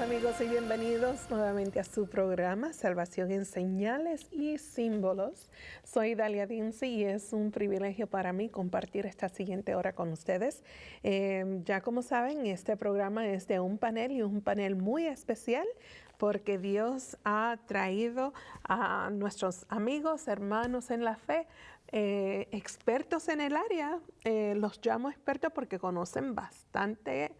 amigos y bienvenidos nuevamente a su programa Salvación en Señales y Símbolos. Soy Dalia Dinsi y es un privilegio para mí compartir esta siguiente hora con ustedes. Ya como saben, este programa es de un panel y un panel muy especial porque Dios ha traído a nuestros amigos, hermanos en la fe, expertos en el área. Los llamo expertos porque conocen bastante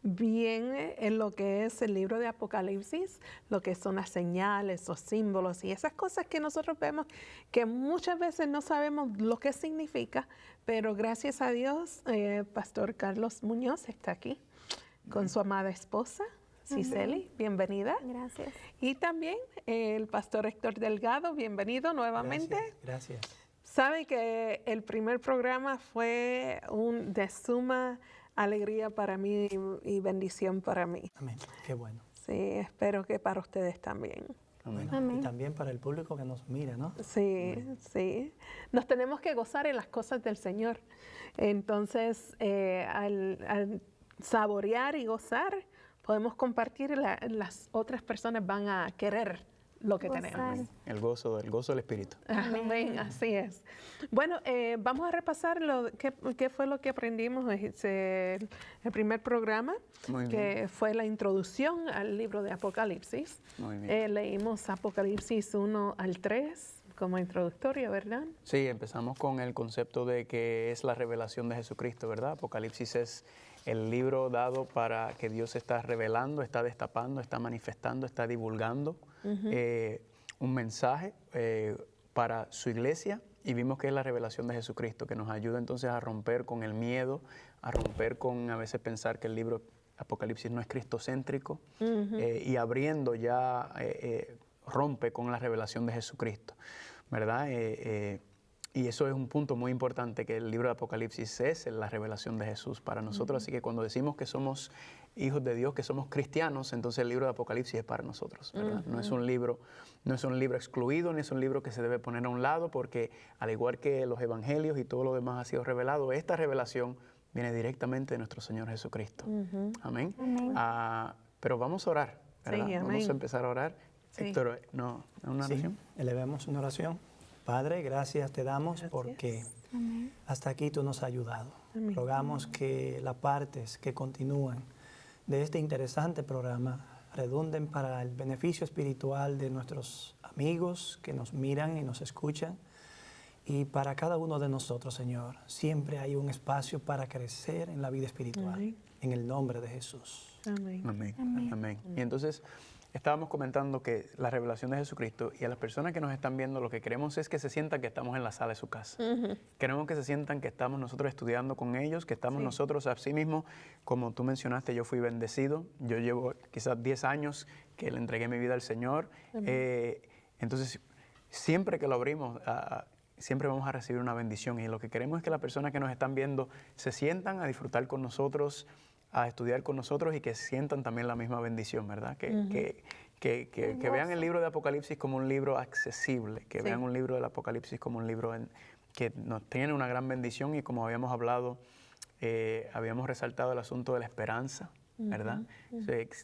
bien en lo que es el libro de Apocalipsis, lo que son las señales, los símbolos y esas cosas que nosotros vemos que muchas veces no sabemos lo que significa, pero gracias a Dios, Pastor Carlos Muñoz está aquí con su amada esposa, Cicely, bienvenida. Gracias. Y también el Pastor Héctor Delgado, bienvenido nuevamente. Gracias. Saben que el primer programa fue de suma alegría para mí y bendición para mí. Amén. Qué bueno. Sí, espero que para ustedes también. Bueno, Amén. y también para el público que nos mira, ¿no? Sí, Amén. sí. Nos tenemos que gozar en las cosas del Señor. Entonces, al saborear y gozar, podemos compartir, las otras personas van a querer lo que Gozar. tenemos. El gozo del Espíritu. Amén, así es. Bueno, vamos a repasar qué fue lo que aprendimos el primer programa, Muy bien. que fue la introducción al libro de Apocalipsis. Muy bien. Leímos Apocalipsis 1 al 3 como introductorio, ¿verdad? Sí, empezamos con el concepto de que es la revelación de Jesucristo, ¿verdad? Apocalipsis es el libro dado para que Dios está revelando, está destapando, está manifestando, está divulgando un mensaje para su iglesia, y vimos que es la revelación de Jesucristo, que nos ayuda entonces a romper con el miedo, a romper con a veces pensar que el libro Apocalipsis no es cristocéntrico, y abriendo ya rompe con la revelación de Jesucristo, ¿verdad? Y eso es un punto muy importante, que el libro de Apocalipsis es la revelación de Jesús para nosotros. Así que cuando decimos que somos hijos de Dios, que somos cristianos, entonces el libro de Apocalipsis es para nosotros, ¿verdad? No es un libro excluido, ni es un libro que se debe poner a un lado, porque al igual que los evangelios y todo lo demás ha sido revelado, esta revelación viene directamente de nuestro Señor Jesucristo. Amén. Amén. Pero vamos a orar, ¿verdad? Sí, amén. Vamos a empezar a orar. Sí. Héctor, ¿no? ¿Una Sí, oración? elevemos una oración. Padre, gracias te damos Gracias. porque Amén. hasta aquí tú nos has ayudado. Amén. Rogamos que las partes que continúan de este interesante programa redunden para el beneficio espiritual de nuestros amigos que nos miran y nos escuchan. Y para cada uno de nosotros, Señor, siempre hay un espacio para crecer en la vida espiritual. Amén. En el nombre de Jesús. Amén. Amén. Amén. Amén. Y entonces estábamos comentando que la revelación de Jesucristo, y a las personas que nos están viendo, lo que queremos es que se sientan que estamos en la sala de su casa. Queremos que se sientan que estamos nosotros estudiando con ellos, que estamos nosotros así mismo, como tú mencionaste, yo fui bendecido. Yo llevo quizás 10 años que le entregué mi vida al Señor. Entonces, siempre que lo abrimos, siempre vamos a recibir una bendición, y lo que queremos es que las personas que nos están viendo se sientan a disfrutar con nosotros, a estudiar con nosotros, y que sientan también la misma bendición, ¿verdad? Que vean el libro de Apocalipsis como un libro accesible, que vean un libro del Apocalipsis como un libro que nos tiene una gran bendición, y como habíamos hablado, habíamos resaltado el asunto de la esperanza, ¿verdad?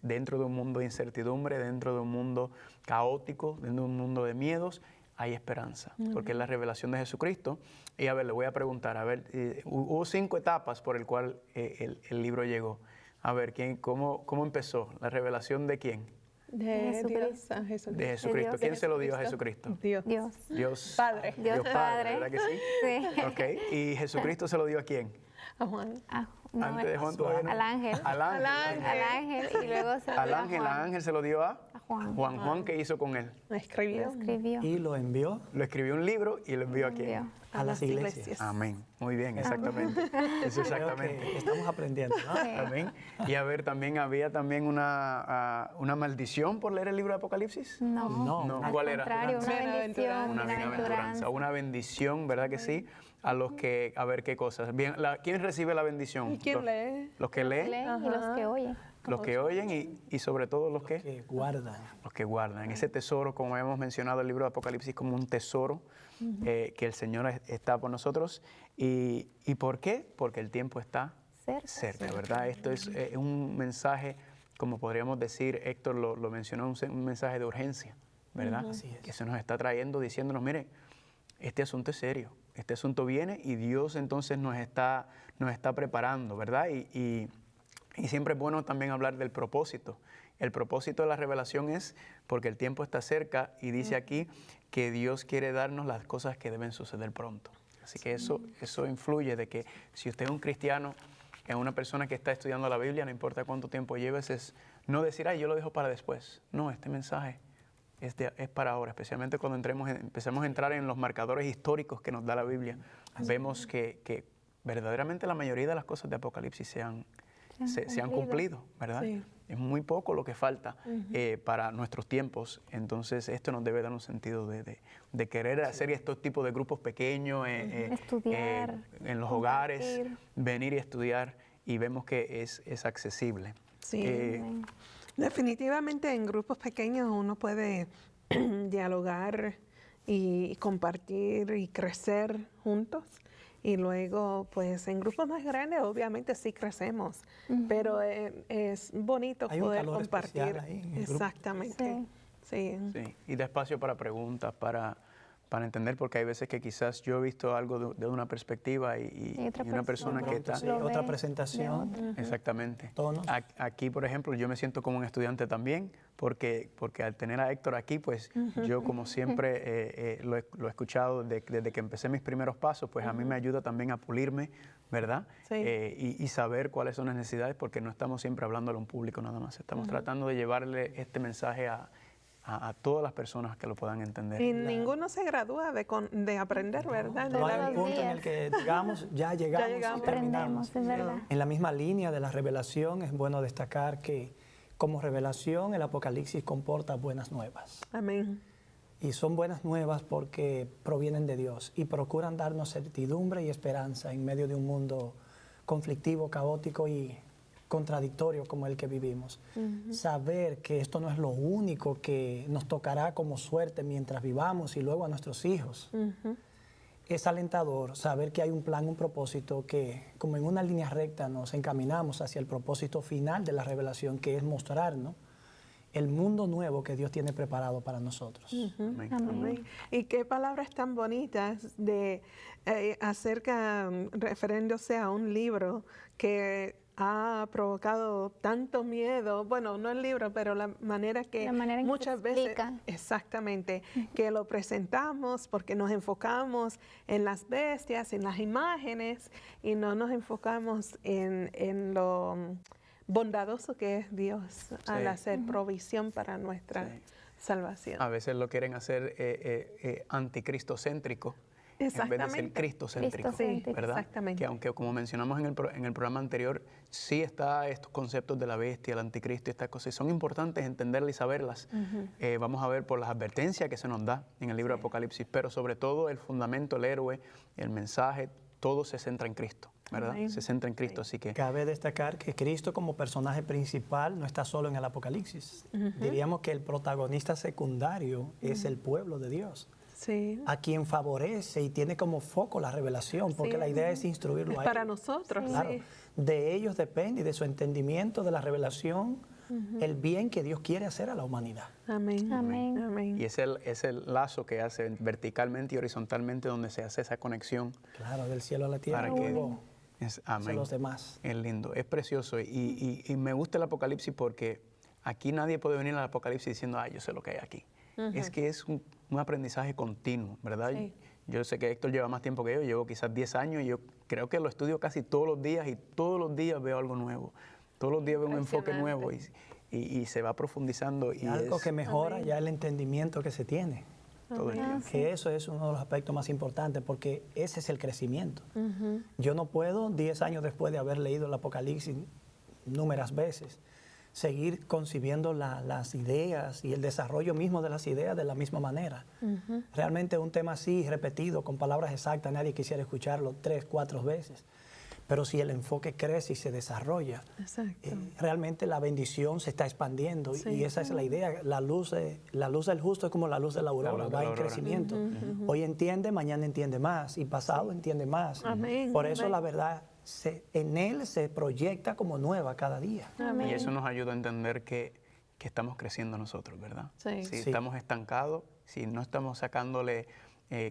Dentro de un mundo de incertidumbre, dentro de un mundo caótico, dentro de un mundo de miedos, hay esperanza, porque es la revelación de Jesucristo. Y a ver, le voy a preguntar, hubo 5 etapas por el cual el libro llegó. A ver, ¿cómo empezó? ¿La revelación de quién? De Dios a Jesucristo. De Jesucristo. Dios. ¿Quién se lo dio a Jesucristo? Dios. Dios. Padre. Dios Padre. ¿Verdad que sí? Sí. Ok, ¿y Jesucristo se lo dio a quién? A Juan. Antes de Juan todavía no. Al ángel. Al ángel. Al ángel, y luego se lo Al dio a ángel, Juan. al ángel se lo dio a Juan. Juan, ¿qué hizo con él? Lo Escribió. escribió. Y lo envió Lo escribió un libro y lo envió a quién. Envió. a las iglesias. Amén. Muy bien, exactamente. Eso Creo exactamente. que estamos aprendiendo, ¿no? Sí. Amén. Y a ver, había también una maldición por leer el libro de Apocalipsis. No. Al ¿Cuál era? contrario, una bendición, Una bienaventuranza, una bendición, ¿verdad que sí? A los que, a ver qué cosas. Bien, ¿quién recibe la bendición? ¿Y quién lee? Los que leen, Leen y los que oyen. los que oyen y sobre todo los que Que guardan. los que guardan. Ese tesoro, como habíamos mencionado, el libro de Apocalipsis como un tesoro que el Señor está por nosotros. ¿Y por qué? Porque el tiempo está cerca, ¿verdad? Esto es un mensaje como podríamos decir, Héctor lo mencionó, un mensaje de urgencia, ¿verdad? Así es. Que se nos está trayendo diciéndonos, mire, este asunto es serio, este asunto viene y Dios entonces nos está preparando, ¿verdad? Y siempre es bueno también hablar del propósito. El propósito de la revelación es porque el tiempo está cerca y dice aquí que Dios quiere darnos las cosas que deben suceder pronto. Así que eso influye de que si usted es un cristiano, es una persona que está estudiando la Biblia, no importa cuánto tiempo lleves, es no decir, ay, yo lo dejo para después. No, este mensaje es para ahora, especialmente cuando empecemos a entrar en los marcadores históricos que nos da la Biblia. Vemos que verdaderamente la mayoría de las cosas de Apocalipsis se han cumplido, ¿verdad? Sí. Es muy poco lo que falta para nuestros tiempos. Entonces, esto nos debe dar un sentido de querer hacer estos tipos de grupos pequeños, Estudiar, en los compartir. hogares, venir y estudiar, y vemos que es accesible. Sí. Definitivamente en grupos pequeños uno puede dialogar y compartir y crecer juntos. Y luego, pues en grupos más grandes, obviamente sí crecemos, pero es bonito Hay un poder calor compartir. especial ahí en el grupo. Exactamente. Sí. Sí, y da espacio para preguntas, para entender, porque hay veces que quizás yo he visto algo de una perspectiva y otra una persona que Pronto, está... sí, Lo otra ve, presentación. Exactamente. Tonos. Aquí, por ejemplo, yo me siento como un estudiante también, porque al tener a Héctor aquí, pues yo como siempre lo he escuchado desde que empecé mis primeros pasos, pues a mí me ayuda también a pulirme, ¿verdad? Sí. Y saber cuáles son las necesidades, porque no estamos siempre hablándole a un público nada más, estamos tratando de llevarle este mensaje a todas las personas que lo puedan entender. Y ninguno se gradúa de aprender, ¿verdad? No hay todos un los punto en el que digamos, ya llegamos y terminamos. Aprendemos, es verdad. En la misma línea de la revelación es bueno destacar que como revelación el Apocalipsis comporta buenas nuevas. Amén. Y son buenas nuevas porque provienen de Dios y procuran darnos certidumbre y esperanza en medio de un mundo conflictivo, caótico y contradictorio como el que vivimos. Saber que esto no es lo único que nos tocará como suerte mientras vivamos y luego a nuestros hijos. Es alentador saber que hay un plan, un propósito que como en una línea recta nos encaminamos hacia el propósito final de la revelación, que es mostrarnos el mundo nuevo que Dios tiene preparado para nosotros. Amén. Amén. Y qué palabras tan bonitas de refiriéndose a un libro que ha provocado tanto miedo, bueno, no el libro, pero la manera que La manera en que muchas se veces, explica. exactamente, que lo presentamos porque nos enfocamos en las bestias, en las imágenes y no nos enfocamos en lo bondadoso que es Dios al Sí. hacer provisión para nuestra Sí. salvación. A veces lo quieren hacer anticristocéntrico en vez de ser Exactamente. cristocéntrico, Cristocéntrico, ¿verdad? exactamente. Que aunque como mencionamos en el programa anterior, sí está estos conceptos de la bestia, el anticristo y estas cosas, y son importantes entenderlas y saberlas. Vamos a ver por las advertencias que se nos da en el libro de Apocalipsis, pero sobre todo el fundamento, el héroe, el mensaje, todo se centra en Cristo, ¿verdad? Amén. Se centra en Cristo, así que... Cabe destacar que Cristo como personaje principal no está solo en el Apocalipsis. Diríamos que el protagonista secundario es el pueblo de Dios, Sí. a quien favorece y tiene como foco la revelación, porque Sí. la idea es instruirlo Es a para ellos. nosotros, Claro, sí. de ellos depende y de su entendimiento de la revelación el bien que Dios quiere hacer a la humanidad. Amén. Amén. Amén. Y es el lazo que hace verticalmente y horizontalmente donde se hace esa conexión Claro, del cielo a la tierra. para que... luego hacia Amén. los demás. Es lindo, es precioso y me gusta el Apocalipsis porque aquí nadie puede venir al Apocalipsis diciendo, ay, yo sé lo que hay aquí. Es que es un aprendizaje continuo, ¿verdad? Sí. Yo sé que Héctor lleva más tiempo que yo, llevo quizás 10 años y yo creo que lo estudio casi todos los días y todos los días veo algo nuevo. Todos los días veo un enfoque nuevo y se va profundizando. Y Algo es que mejora ya el entendimiento que se tiene. todo el tiempo. Que eso es uno de los aspectos más importantes porque ese es el crecimiento. Yo no puedo, 10 años después de haber leído el Apocalipsis númeras veces, seguir concibiendo las ideas y el desarrollo mismo de las ideas de la misma manera. Realmente un tema así, repetido, con palabras exactas, nadie quisiera escucharlo 3, 4 veces. Pero si el enfoque crece y se desarrolla, Exacto. realmente la bendición se está expandiendo Sí. y esa es la idea. La luz del justo es como la luz de la aurora, luz de va la en aurora. crecimiento. Hoy entiende, mañana entiende más y pasado entiende más. Amén, Por eso amén. la verdad en Él se proyecta como nueva cada día. Y eso nos ayuda a entender que estamos creciendo nosotros, ¿verdad? Sí. Si Sí. estamos estancados, si no estamos sacándole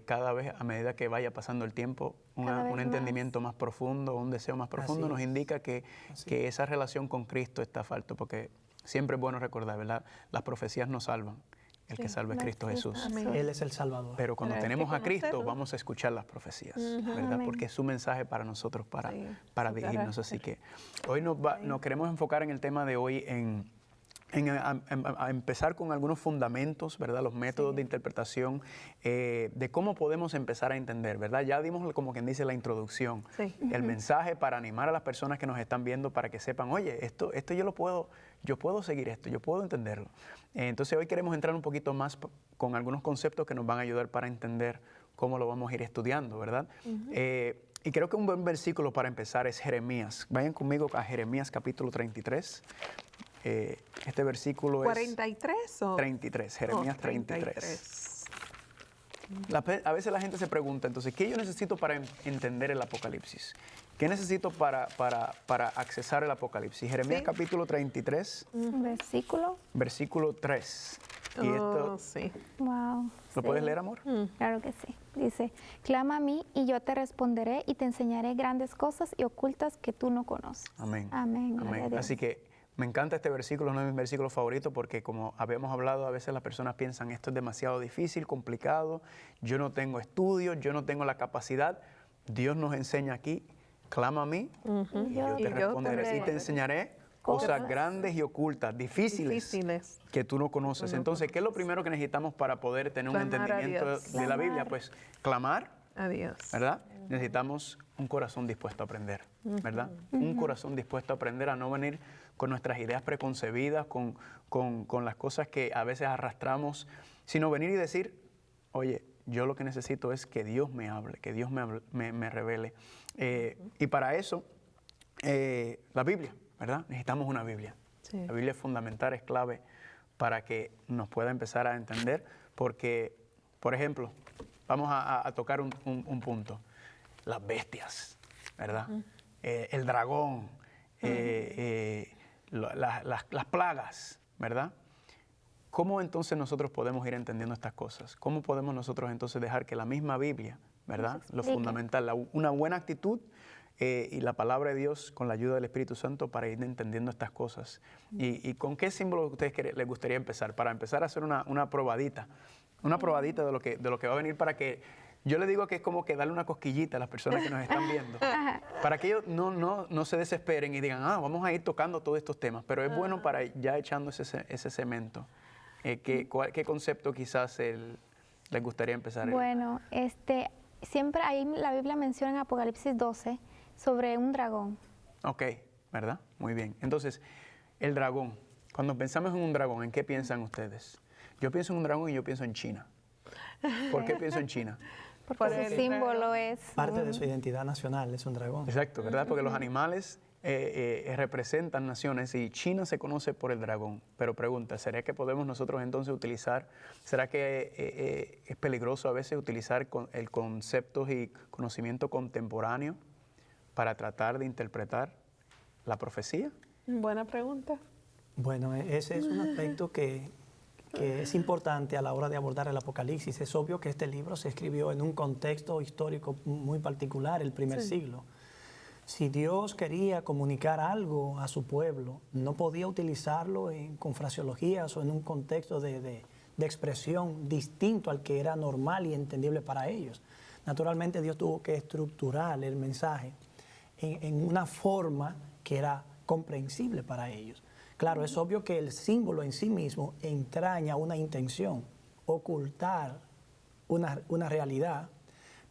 cada vez, a medida que vaya pasando el tiempo, Cada vez un más. entendimiento más profundo, un deseo más profundo, Así nos es. indica que esa relación con Cristo está falta, porque siempre es bueno recordar, ¿verdad? Las profecías nos salvan. El que salva es Cristo Jesús. Amén. Él es el Salvador. Pero cuando Pero hay que tenemos a Cristo, conocerlo. vamos a escuchar las profecías, ¿verdad? Amén. Porque es su mensaje para nosotros, para Sí, su dirigirnos. carácter. Así que hoy nos queremos enfocar en el tema de hoy a empezar con algunos fundamentos, ¿verdad? Los métodos de interpretación, de cómo podemos empezar a entender, ¿verdad? Ya dimos, como quien dice, la introducción, Sí. el mensaje para animar a las personas que nos están viendo para que sepan, oye, esto yo puedo seguir esto, yo puedo entenderlo. Entonces hoy queremos entrar un poquito más con algunos conceptos que nos van a ayudar para entender cómo lo vamos a ir estudiando, ¿verdad? Y creo que un buen versículo para empezar es Jeremías. Vayan conmigo a Jeremías capítulo 33. Este versículo es 43 o 33, Jeremías 33. A veces la gente se pregunta, entonces, ¿qué yo necesito para entender el Apocalipsis? ¿Qué necesito para accesar el Apocalipsis? Jeremías Sí. capítulo 33, Versículo. versículo 3. Y Oh, esto, sí. Wow. ¿lo puedes leer, amor? Claro que sí. Dice, clama a mí y yo te responderé y te enseñaré grandes cosas y ocultas que tú no conoces. Amén. Amén. Gloria a Dios. Así que me encanta este versículo, uno de mis versículos favoritos, porque como habíamos hablado, a veces las personas piensan esto es demasiado difícil, complicado, yo no tengo estudios, yo no tengo la capacidad. Dios nos enseña aquí, clama a mí y yo Y te yo responderé y te enseñaré cosas grandes y ocultas, difíciles, que tú no conoces. Entonces, ¿qué es lo primero que necesitamos para poder tener un Clamar a entendimiento Dios. de la Biblia? Clamar. Pues clamar, Adiós. ¿verdad? Necesitamos un corazón dispuesto a aprender, ¿verdad? Un corazón dispuesto a aprender, a no venir con nuestras ideas preconcebidas, con las cosas que a veces arrastramos, sino venir y decir, oye, yo lo que necesito es que Dios me hable, que Dios me revele. Y para eso, la Biblia, ¿verdad? Necesitamos una Biblia. Sí. La Biblia es fundamental, es clave para que nos pueda empezar a entender, porque, por ejemplo, vamos a tocar un punto. Las bestias, ¿verdad? El dragón, las plagas, ¿verdad? ¿Cómo entonces nosotros podemos ir entendiendo estas cosas? ¿Cómo podemos nosotros entonces dejar que la misma Biblia, ¿verdad? Lo explique. fundamental, una buena actitud y la palabra de Dios con la ayuda del Espíritu Santo para ir entendiendo estas cosas? ¿Y con qué símbolo a ustedes les gustaría empezar? Para empezar a hacer una probadita de lo que va a venir para que, yo le digo que es como que darle una cosquillita a las personas que nos están viendo, para que ellos no se desesperen y digan, vamos a ir tocando todos estos temas, pero es bueno para ya echando ese cemento. ¿Qué concepto quizás les gustaría empezar? Bueno, siempre ahí la Biblia menciona en Apocalipsis 12 sobre un dragón. Ok, ¿verdad? Muy bien. Entonces, el dragón. Cuando pensamos en un dragón, ¿en qué piensan ustedes? Yo pienso en un dragón y yo pienso en China. ¿Por qué pienso en China? Porque Por su el símbolo dragón. es... Parte de su identidad nacional es un dragón. Exacto, ¿verdad? Porque los animales representan naciones y China se conoce por el dragón. Pero pregunta, ¿será que podemos nosotros entonces utilizar, será que es peligroso a veces utilizar el conceptos y conocimiento contemporáneo para tratar de interpretar la profecía? Buena pregunta. Bueno, ese es un aspecto que es importante a la hora de abordar el Apocalipsis. Es obvio que este libro se escribió en un contexto histórico muy particular, el primer siglo. Si Dios quería comunicar algo a su pueblo, no podía utilizarlo con fraseologías o en un contexto de expresión distinto al que era normal y entendible para ellos. Naturalmente Dios tuvo que estructurar el mensaje en una forma que era comprensible para ellos. Claro, es obvio que el símbolo en sí mismo entraña una intención, ocultar una realidad,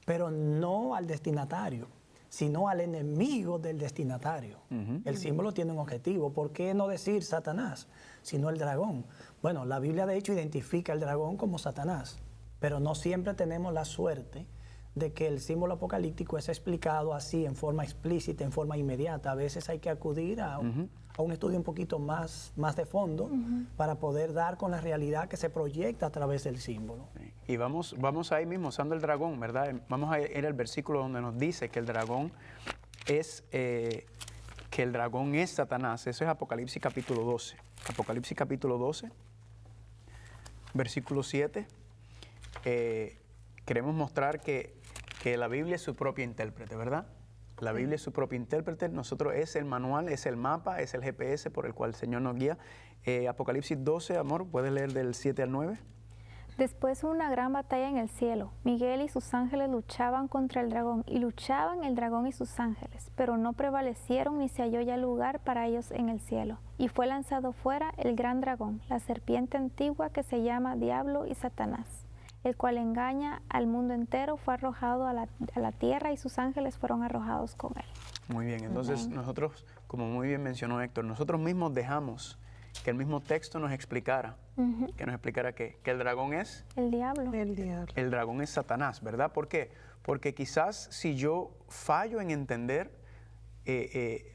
pero no al destinatario, sino al enemigo del destinatario. El símbolo tiene un objetivo. ¿Por qué no decir Satanás, sino el dragón? Bueno, la Biblia de hecho identifica al dragón como Satanás, pero no siempre tenemos la suerte de que el símbolo apocalíptico es explicado así, en forma explícita, en forma inmediata. A veces hay que acudir a un estudio un poquito más de fondo para poder dar con la realidad que se proyecta a través del símbolo. Y vamos ahí mismo usando el dragón, ¿verdad? Vamos a ir al versículo donde nos dice que el dragón es que el dragón es Satanás. Eso es Apocalipsis capítulo 12. Apocalipsis capítulo 12, versículo 7. Queremos mostrar que la Biblia es su propia intérprete, ¿verdad? La Biblia es su propia intérprete. Nosotros es el manual, es el mapa, es el GPS por el cual el Señor nos guía. Apocalipsis 12, amor, ¿puedes leer del 7 al 9? Después hubo una gran batalla en el cielo. Miguel y sus ángeles luchaban contra el dragón, y luchaban el dragón y sus ángeles, pero no prevalecieron ni se halló ya lugar para ellos en el cielo. Y fue lanzado fuera el gran dragón, la serpiente antigua que se llama Diablo y Satanás, el cual engaña al mundo entero, fue arrojado a la tierra y sus ángeles fueron arrojados con él. Muy bien, entonces nosotros, como muy bien mencionó Héctor, nosotros mismos dejamos que el mismo texto nos explicara, que nos explicara que el dragón es El diablo. El diablo. el dragón es Satanás, ¿verdad? ¿Por qué? Porque quizás si yo fallo en entender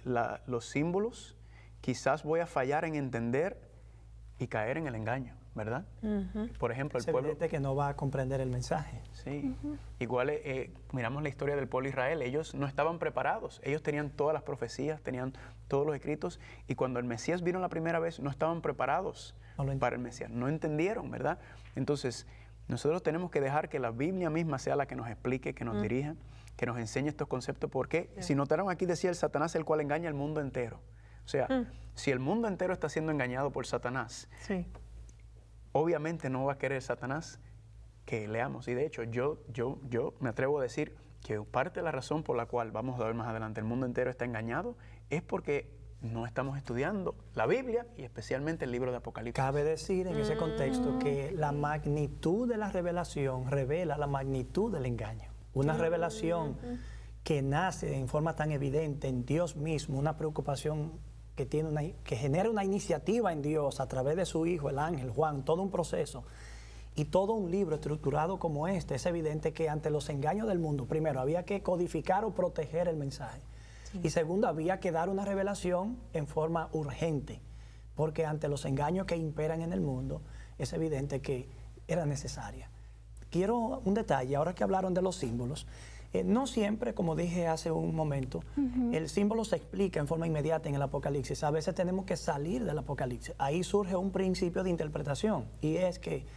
los símbolos, quizás voy a fallar en entender y caer en el engaño, ¿verdad? Por ejemplo, el Es pueblo... evidente que no va a comprender el mensaje. Sí, igual miramos la historia del pueblo de Israel, ellos no estaban preparados, ellos tenían todas las profecías, tenían todos los escritos, y cuando el Mesías vino la primera vez no estaban preparados para el Mesías, no entendieron, ¿verdad? Entonces, nosotros tenemos que dejar que la Biblia misma sea la que nos explique, que nos dirija, que nos enseñe estos conceptos, porque si notaron aquí decía el Satanás, el cual engaña al mundo entero. O sea, si el mundo entero está siendo engañado por Satanás, Sí. obviamente no va a querer Satanás que leamos. Y de hecho, yo me atrevo a decir que parte de la razón por la cual, vamos a ver más adelante, el mundo entero está engañado, es porque no estamos estudiando la Biblia y especialmente el libro de Apocalipsis. Cabe decir en ese contexto que la magnitud de la revelación revela la magnitud del engaño. Una revelación que nace en forma tan evidente en Dios mismo, una preocupación que genera una iniciativa en Dios a través de su Hijo, el ángel Juan, todo un proceso y todo un libro estructurado como este. Es evidente que ante los engaños del mundo, primero, había que codificar o proteger el mensaje. Y segundo, había que dar una revelación en forma urgente, porque ante los engaños que imperan en el mundo, es evidente que era necesaria. Quiero un detalle, ahora que hablaron de los símbolos, no siempre, como dije hace un momento, el símbolo se explica en forma inmediata en el Apocalipsis. A veces tenemos que salir del Apocalipsis. Ahí surge un principio de interpretación, y es que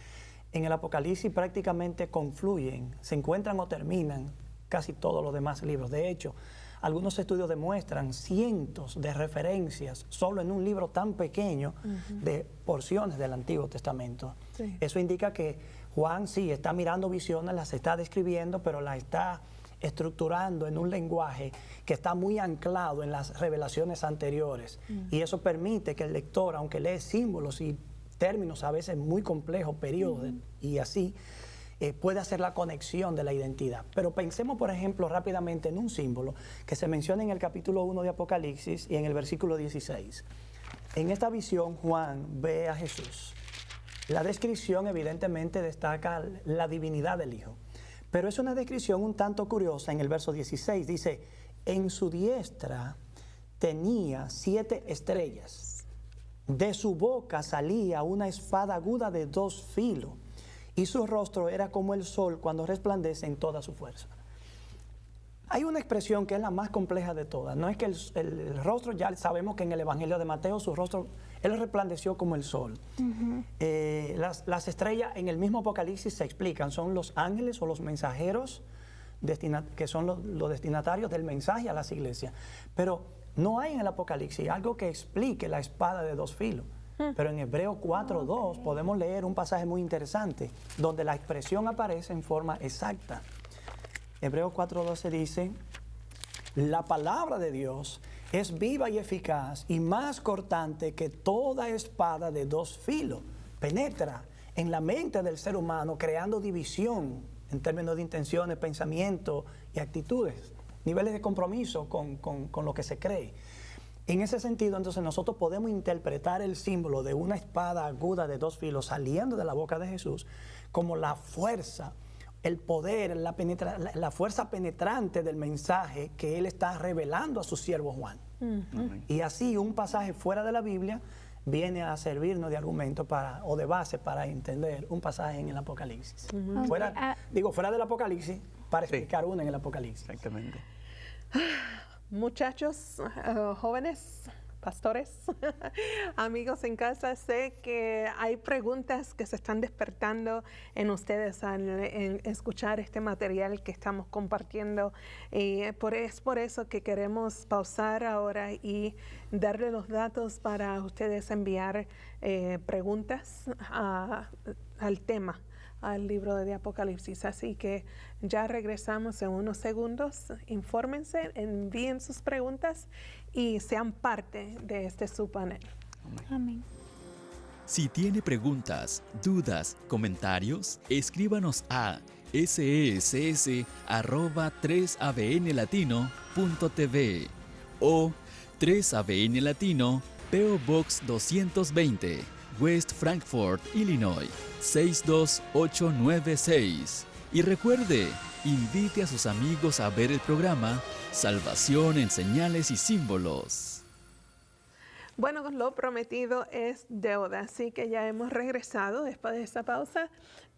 en el Apocalipsis prácticamente confluyen, se encuentran o terminan casi todos los demás libros. De hecho, algunos estudios demuestran cientos de referencias solo en un libro tan pequeño de porciones del Antiguo Testamento. Sí. Eso indica que Juan sí está mirando visiones, las está describiendo, pero las está estructurando en un lenguaje que está muy anclado en las revelaciones anteriores. Y eso permite que el lector, aunque lee símbolos y términos a veces muy complejos, periodos y así, puede hacer la conexión de la identidad. Pero pensemos, por ejemplo, rápidamente en un símbolo que se menciona en el capítulo 1 de Apocalipsis y en el versículo 16. En esta visión, Juan ve a Jesús. La descripción evidentemente destaca la divinidad del Hijo, pero es una descripción un tanto curiosa. En el verso 16 dice, en su diestra tenía 7 estrellas, de su boca salía una espada aguda de 2 filos, y su rostro era como el sol cuando resplandece en toda su fuerza. Hay una expresión que es la más compleja de todas. No es que el rostro, ya sabemos que en el Evangelio de Mateo su rostro, él resplandeció como el sol. Las estrellas en el mismo Apocalipsis se explican, son los ángeles o los mensajeros que son los destinatarios del mensaje a las iglesias. Pero no hay en el Apocalipsis algo que explique la espada de 2 filos. Pero en Hebreos 4:2 podemos leer un pasaje muy interesante donde la expresión aparece en forma exacta. Hebreos 4:12 dice, la palabra de Dios es viva y eficaz y más cortante que toda espada de 2 filos. Penetra en la mente del ser humano creando división en términos de intenciones, pensamientos y actitudes, niveles de compromiso con lo que se cree. En ese sentido, entonces, nosotros podemos interpretar el símbolo de una espada aguda de 2 filos saliendo de la boca de Jesús como la fuerza, el poder, la fuerza penetrante del mensaje que Él está revelando a su siervo Juan. Y así un pasaje fuera de la Biblia viene a servirnos de argumento o de base para entender un pasaje en el Apocalipsis. Fuera del Apocalipsis para explicar uno en el Apocalipsis. Exactamente. muchachos, jóvenes, pastores, amigos en casa, sé que hay preguntas que se están despertando en ustedes al escuchar este material que estamos compartiendo. Es por eso que queremos pausar ahora y darle los datos para ustedes enviar preguntas al tema, al libro de Apocalipsis. Así que ya regresamos en unos segundos. Infórmense, envíen sus preguntas y sean parte de este subpanel. Amén. Si tiene preguntas, dudas, comentarios, escríbanos a sess@3abnlatino.tv o 3ABN Latino, PO Box 220, West Frankfort, Illinois 62896. Y recuerde, invite a sus amigos a ver el programa Salvación en Señales y Símbolos. Bueno, lo prometido es deuda, así que ya hemos regresado después de esta pausa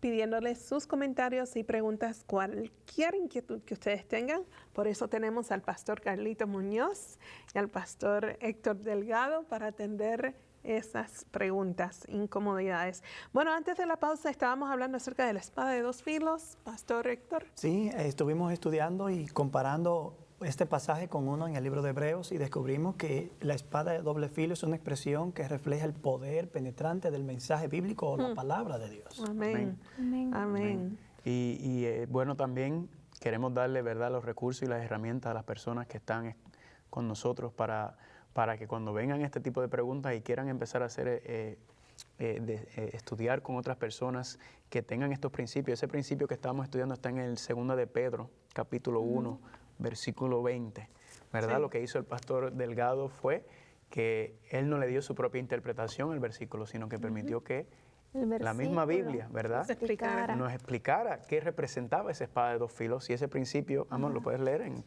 pidiéndoles sus comentarios y preguntas, cualquier inquietud que ustedes tengan. Por eso tenemos al pastor Carlito Muñoz y al pastor Héctor Delgado para atender esas preguntas, incomodidades. Bueno, antes de la pausa estábamos hablando acerca de la espada de dos filos, pastor Héctor. Sí, estuvimos estudiando y comparando este pasaje con uno en el libro de Hebreos y descubrimos que la espada de doble filo es una expresión que refleja el poder penetrante del mensaje bíblico o la palabra de Dios. Amén. Amén. Amén. Bueno, también queremos darle, ¿verdad?, los recursos y las herramientas a las personas que están con nosotros para que cuando vengan este tipo de preguntas y quieran empezar a hacer estudiar con otras personas que tengan estos principios. Ese principio que estábamos estudiando está en el 2 de Pedro, capítulo 1, versículo 20, ¿verdad? Sí. Lo que hizo el pastor Delgado fue que él no le dio su propia interpretación al versículo, sino que permitió que la misma Biblia, ¿verdad?, Se explicara. nos explicara qué representaba esa espada de dos filos. Y ese principio, amor, lo puedes leer en 2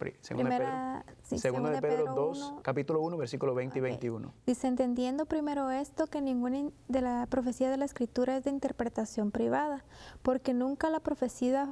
de Pedro 2, capítulo 1, versículo 20 y 21. Dice, entendiendo primero esto, que ninguna de la profecía de la Escritura es de interpretación privada, porque nunca la profecía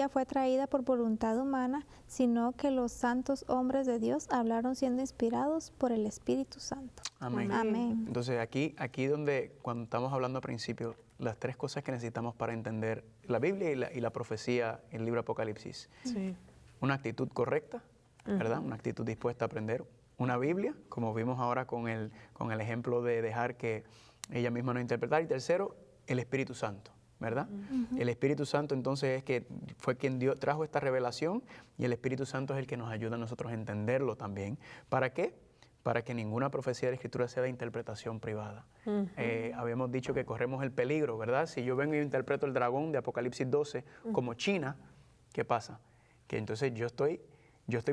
fue traída por voluntad humana, sino que los santos hombres de Dios hablaron siendo inspirados por el Espíritu Santo. Amén. Amén. Entonces aquí donde cuando estamos hablando al principio, las tres cosas que necesitamos para entender la Biblia y la profecía en el libro Apocalipsis. Sí. Una actitud correcta, ¿verdad? Una actitud dispuesta a aprender. Una Biblia, como vimos ahora con el ejemplo de dejar que ella misma nos interpretara. Y tercero, el Espíritu Santo, ¿verdad? El Espíritu Santo entonces fue quien trajo esta revelación, y el Espíritu Santo es el que nos ayuda a nosotros a entenderlo también. ¿Para qué? Para que ninguna profecía de la Escritura sea de interpretación privada. Habíamos dicho que corremos el peligro, ¿verdad? Si yo vengo y interpreto el dragón de Apocalipsis 12 como China, ¿qué pasa? Que entonces yo estoy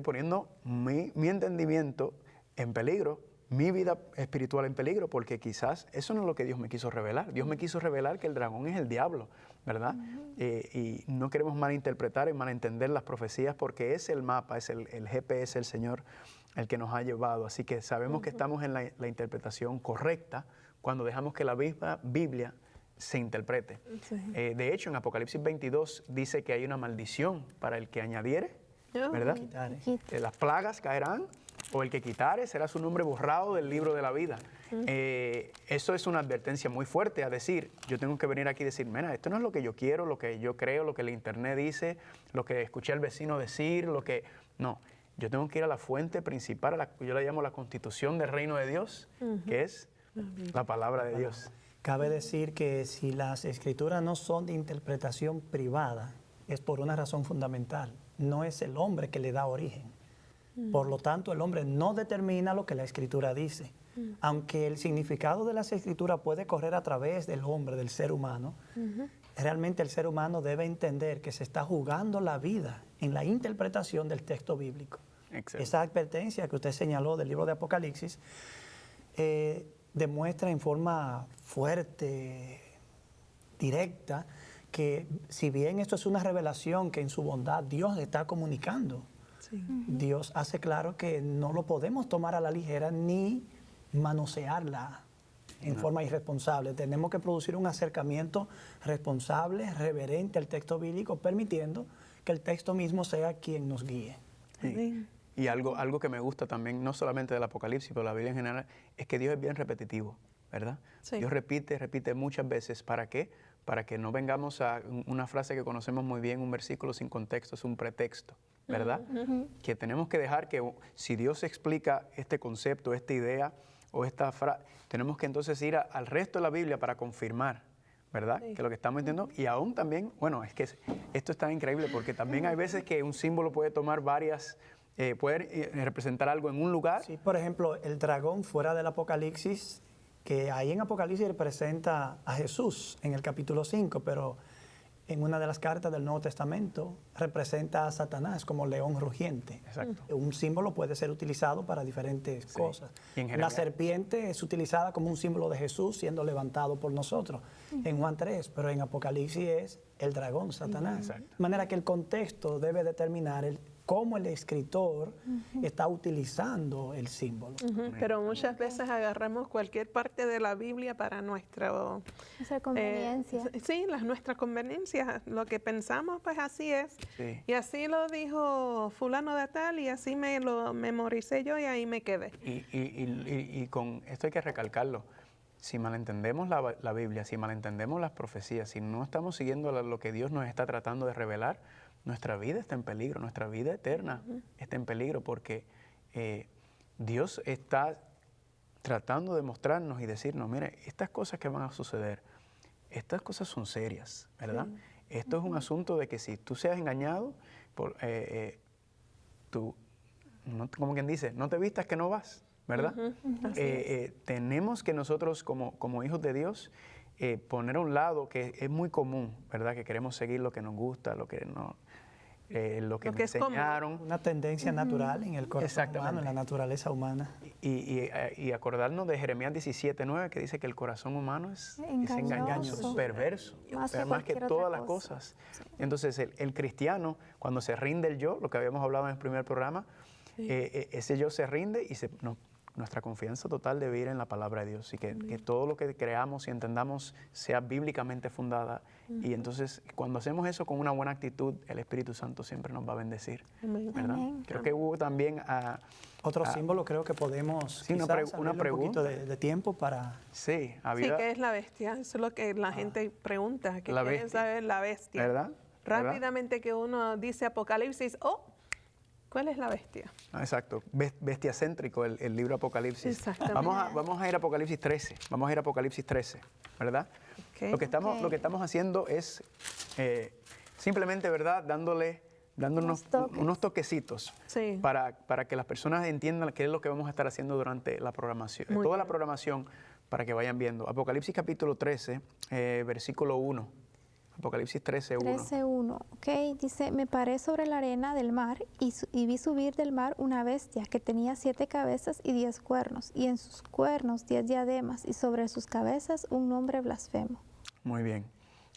poniendo mi entendimiento en peligro, mi vida espiritual en peligro, porque quizás eso no es lo que Dios me quiso revelar. Dios me quiso revelar que el dragón es el diablo, ¿verdad? Y no queremos malinterpretar y malentender las profecías, porque es el mapa, es el GPS, el Señor, el que nos ha llevado. Así que sabemos que estamos en la interpretación correcta cuando dejamos que la misma Biblia se interprete. Sí. De hecho, en Apocalipsis 22 dice que hay una maldición para el que añadiere, ¿verdad? Quitare. Las plagas caerán, o el que quitare será su nombre borrado del libro de la vida. Eso es una advertencia muy fuerte, a decir, yo tengo que venir aquí y decir, mira, esto no es lo que yo quiero, lo que yo creo, lo que el internet dice, lo que escuché al vecino decir, no. Yo tengo que ir a la fuente principal, yo la llamo la constitución del reino de Dios, que es la palabra de Dios. Cabe decir que si las escrituras no son de interpretación privada, es por una razón fundamental. No es el hombre que le da origen. Por lo tanto, el hombre no determina lo que la escritura dice. Aunque el significado de las escrituras puede correr a través del hombre, del ser humano, realmente el ser humano debe entender que se está jugando la vida en la interpretación del texto bíblico. Excelente. Esa advertencia que usted señaló del libro de Apocalipsis demuestra en forma fuerte, directa, que si bien esto es una revelación que en su bondad Dios está comunicando, Dios hace claro que no lo podemos tomar a la ligera ni manosearla en forma irresponsable. Tenemos que producir un acercamiento responsable, reverente al texto bíblico, permitiendo que el texto mismo sea quien nos guíe. Amén. Y algo que me gusta también, no solamente del Apocalipsis, pero la Biblia en general, es que Dios es bien repetitivo, ¿verdad? Sí. Dios repite muchas veces. ¿Para qué? Para que no vengamos a una frase que conocemos muy bien, un versículo sin contexto, es un pretexto, ¿verdad? Que tenemos que dejar que si Dios explica este concepto, esta idea o esta frase, tenemos que entonces ir al resto de la Biblia para confirmar, ¿verdad? Sí. Que lo que estamos entendiendo, y aún también, bueno, es que esto está increíble porque también hay veces que un símbolo puede tomar varias, puede representar algo en un lugar. Sí, por ejemplo, el dragón fuera del Apocalipsis, que ahí en Apocalipsis representa a Jesús en el capítulo 5, pero en una de las cartas del Nuevo Testamento representa a Satanás como león rugiente. Exacto. Un símbolo puede ser utilizado para diferentes cosas. Y en La Jeremías. serpiente es utilizada como un símbolo de Jesús siendo levantado por nosotros en Juan 3, pero en Apocalipsis es el dragón, Satanás. Exacto. De manera que el contexto debe determinar cómo el escritor está utilizando el símbolo. Pero muchas veces agarramos cualquier parte de la Biblia para nuestra Esa conveniencia. nuestra conveniencia. Lo que pensamos, pues así es. Sí. Y así lo dijo fulano de tal y así me lo memoricé yo y ahí me quedé. Y con esto hay que recalcarlo. Si malentendemos la Biblia, si malentendemos las profecías, si no estamos siguiendo lo que Dios nos está tratando de revelar, nuestra vida está en peligro, nuestra vida eterna está en peligro porque Dios está tratando de mostrarnos y decirnos, mire, estas cosas que van a suceder, estas cosas son serias, ¿verdad? Sí. Esto es un asunto de que si tú seas engañado, tú, como quien dice, no te vistas que no vas, ¿verdad? Tenemos que nosotros como hijos de Dios poner a un lado que es muy común, ¿verdad? Que queremos seguir lo que nos gusta, lo que nos es común. enseñaron. Una tendencia natural en el corazón humano, en la naturaleza humana. Y acordarnos de Jeremías 17:9 que dice que el corazón humano es Engañoso. es perverso, Más que más que cualquier todas otra las cosa. cosas. Entonces el cristiano, cuando se rinde el yo, lo que habíamos hablado en el primer programa, ese yo se rinde y nuestra confianza total debe ir en la palabra de Dios y que todo lo que creamos y entendamos sea bíblicamente fundada. Y entonces, cuando hacemos eso con una buena actitud, el Espíritu Santo siempre nos va a bendecir, ¿verdad? Amén. Creo que hubo también Otro símbolo creo que podemos una quizás una abrirle un poquito pregunta. de tiempo para... Sí, Sí, había, ¿qué es la bestia? Eso es lo que la gente pregunta, que La quieren bestia. saber la bestia. ¿verdad? Rápidamente que uno dice Apocalipsis, ¿cuál es la bestia? Exacto, bestiacéntrico el libro Apocalipsis. Exactamente. Vamos a ir a Apocalipsis 13, ¿verdad? Okay. Lo que estamos haciendo es simplemente, ¿verdad? Dándonos unos toquecitos Sí. para que las personas entiendan qué es lo que vamos a estar haciendo durante la programación, Muy toda bien. la programación, para que vayan viendo. Apocalipsis capítulo 13, versículo 1. Apocalipsis 13:1. 13:1, ok, dice, me paré sobre la arena del mar y vi subir del mar una bestia que tenía 7 cabezas y 10 cuernos, y en sus cuernos 10 diademas, y sobre sus cabezas un nombre blasfemo. Muy bien.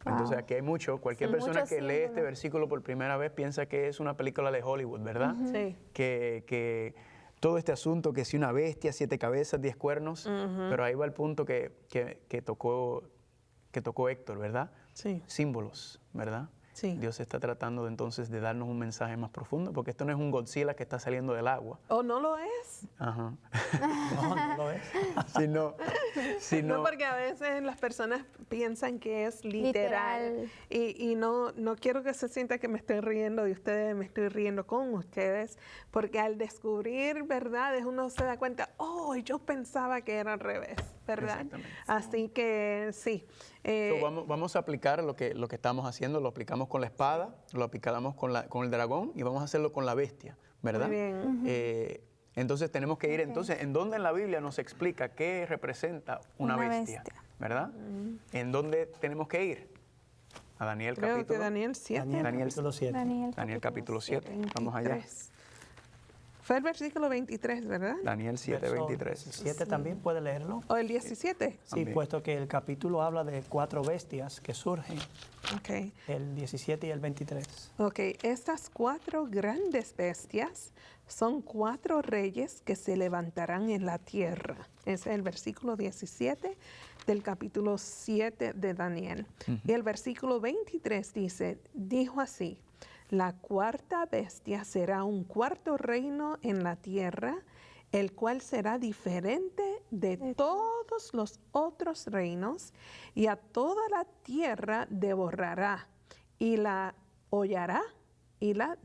Wow. Entonces aquí hay mucho. Cualquier Sí, persona muchos que lee este símbolos. versículo por primera vez piensa que es una película de Hollywood, ¿verdad? Sí. Que todo este asunto, que si una bestia, 7 cabezas, 10 cuernos, pero ahí va el punto que tocó Héctor, ¿verdad? Sí. Símbolos, ¿verdad? Sí. Dios está tratando entonces de darnos un mensaje más profundo, porque esto no es un Godzilla que está saliendo del agua. ¿O no lo es? Ajá. No lo es. No, porque a veces las personas piensan que es literal. Y no quiero que se sienta que me estoy riendo de ustedes, me estoy riendo con ustedes, porque al descubrir verdades uno se da cuenta, yo pensaba que era al revés, ¿verdad? Exactamente. Así que sí. Vamos a aplicar lo que estamos haciendo, lo aplicamos con la espada, lo aplicamos con el dragón y vamos a hacerlo con la bestia, ¿verdad? Muy bien. Entonces tenemos que ir, entonces, ¿en dónde en la Biblia nos explica qué representa una bestia? ¿Verdad? ¿En dónde tenemos que ir? A Daniel Creo que capítulo. Daniel 7. Capítulo 7. Daniel capítulo 7. Vamos allá. 23. Fue el versículo 23, ¿verdad? Daniel 7, 23. 7 también puede leerlo. ¿O el 17? Sí, También. puesto que el capítulo habla de 4 bestias que surgen, Ok. el 17 y el 23. Ok, estas 4 grandes bestias son 4 reyes que se levantarán en la tierra. Ese es el versículo 17 del capítulo 7 de Daniel. Y el versículo 23 dice, dijo así, La cuarta bestia será un cuarto reino en la tierra, el cual será diferente de todos los otros reinos, y a toda la tierra devorará, y la hollará, y la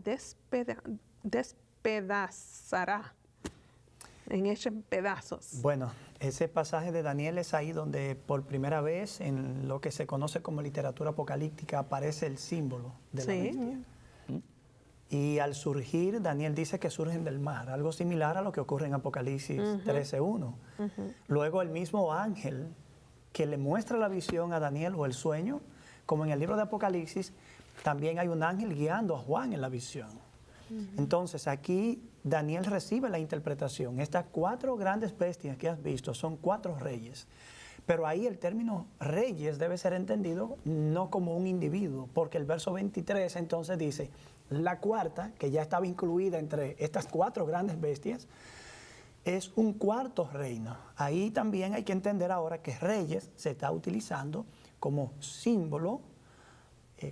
despedazará, hecha en pedazos. Bueno, ese pasaje de Daniel es ahí donde por primera vez en lo que se conoce como literatura apocalíptica aparece el símbolo de la bestia. Y al surgir, Daniel dice que surgen del mar, algo similar a lo que ocurre en Apocalipsis 13:1. Luego el mismo ángel que le muestra la visión a Daniel o el sueño, como en el libro de Apocalipsis, también hay un ángel guiando a Juan en la visión. Entonces aquí Daniel recibe la interpretación. Estas 4 grandes bestias que has visto son 4 reyes. Pero ahí el término reyes debe ser entendido no como un individuo, porque el verso 23 entonces dice, la cuarta, que ya estaba incluida entre estas 4 grandes bestias, es un cuarto reino. Ahí también hay que entender ahora que reyes se está utilizando como símbolo,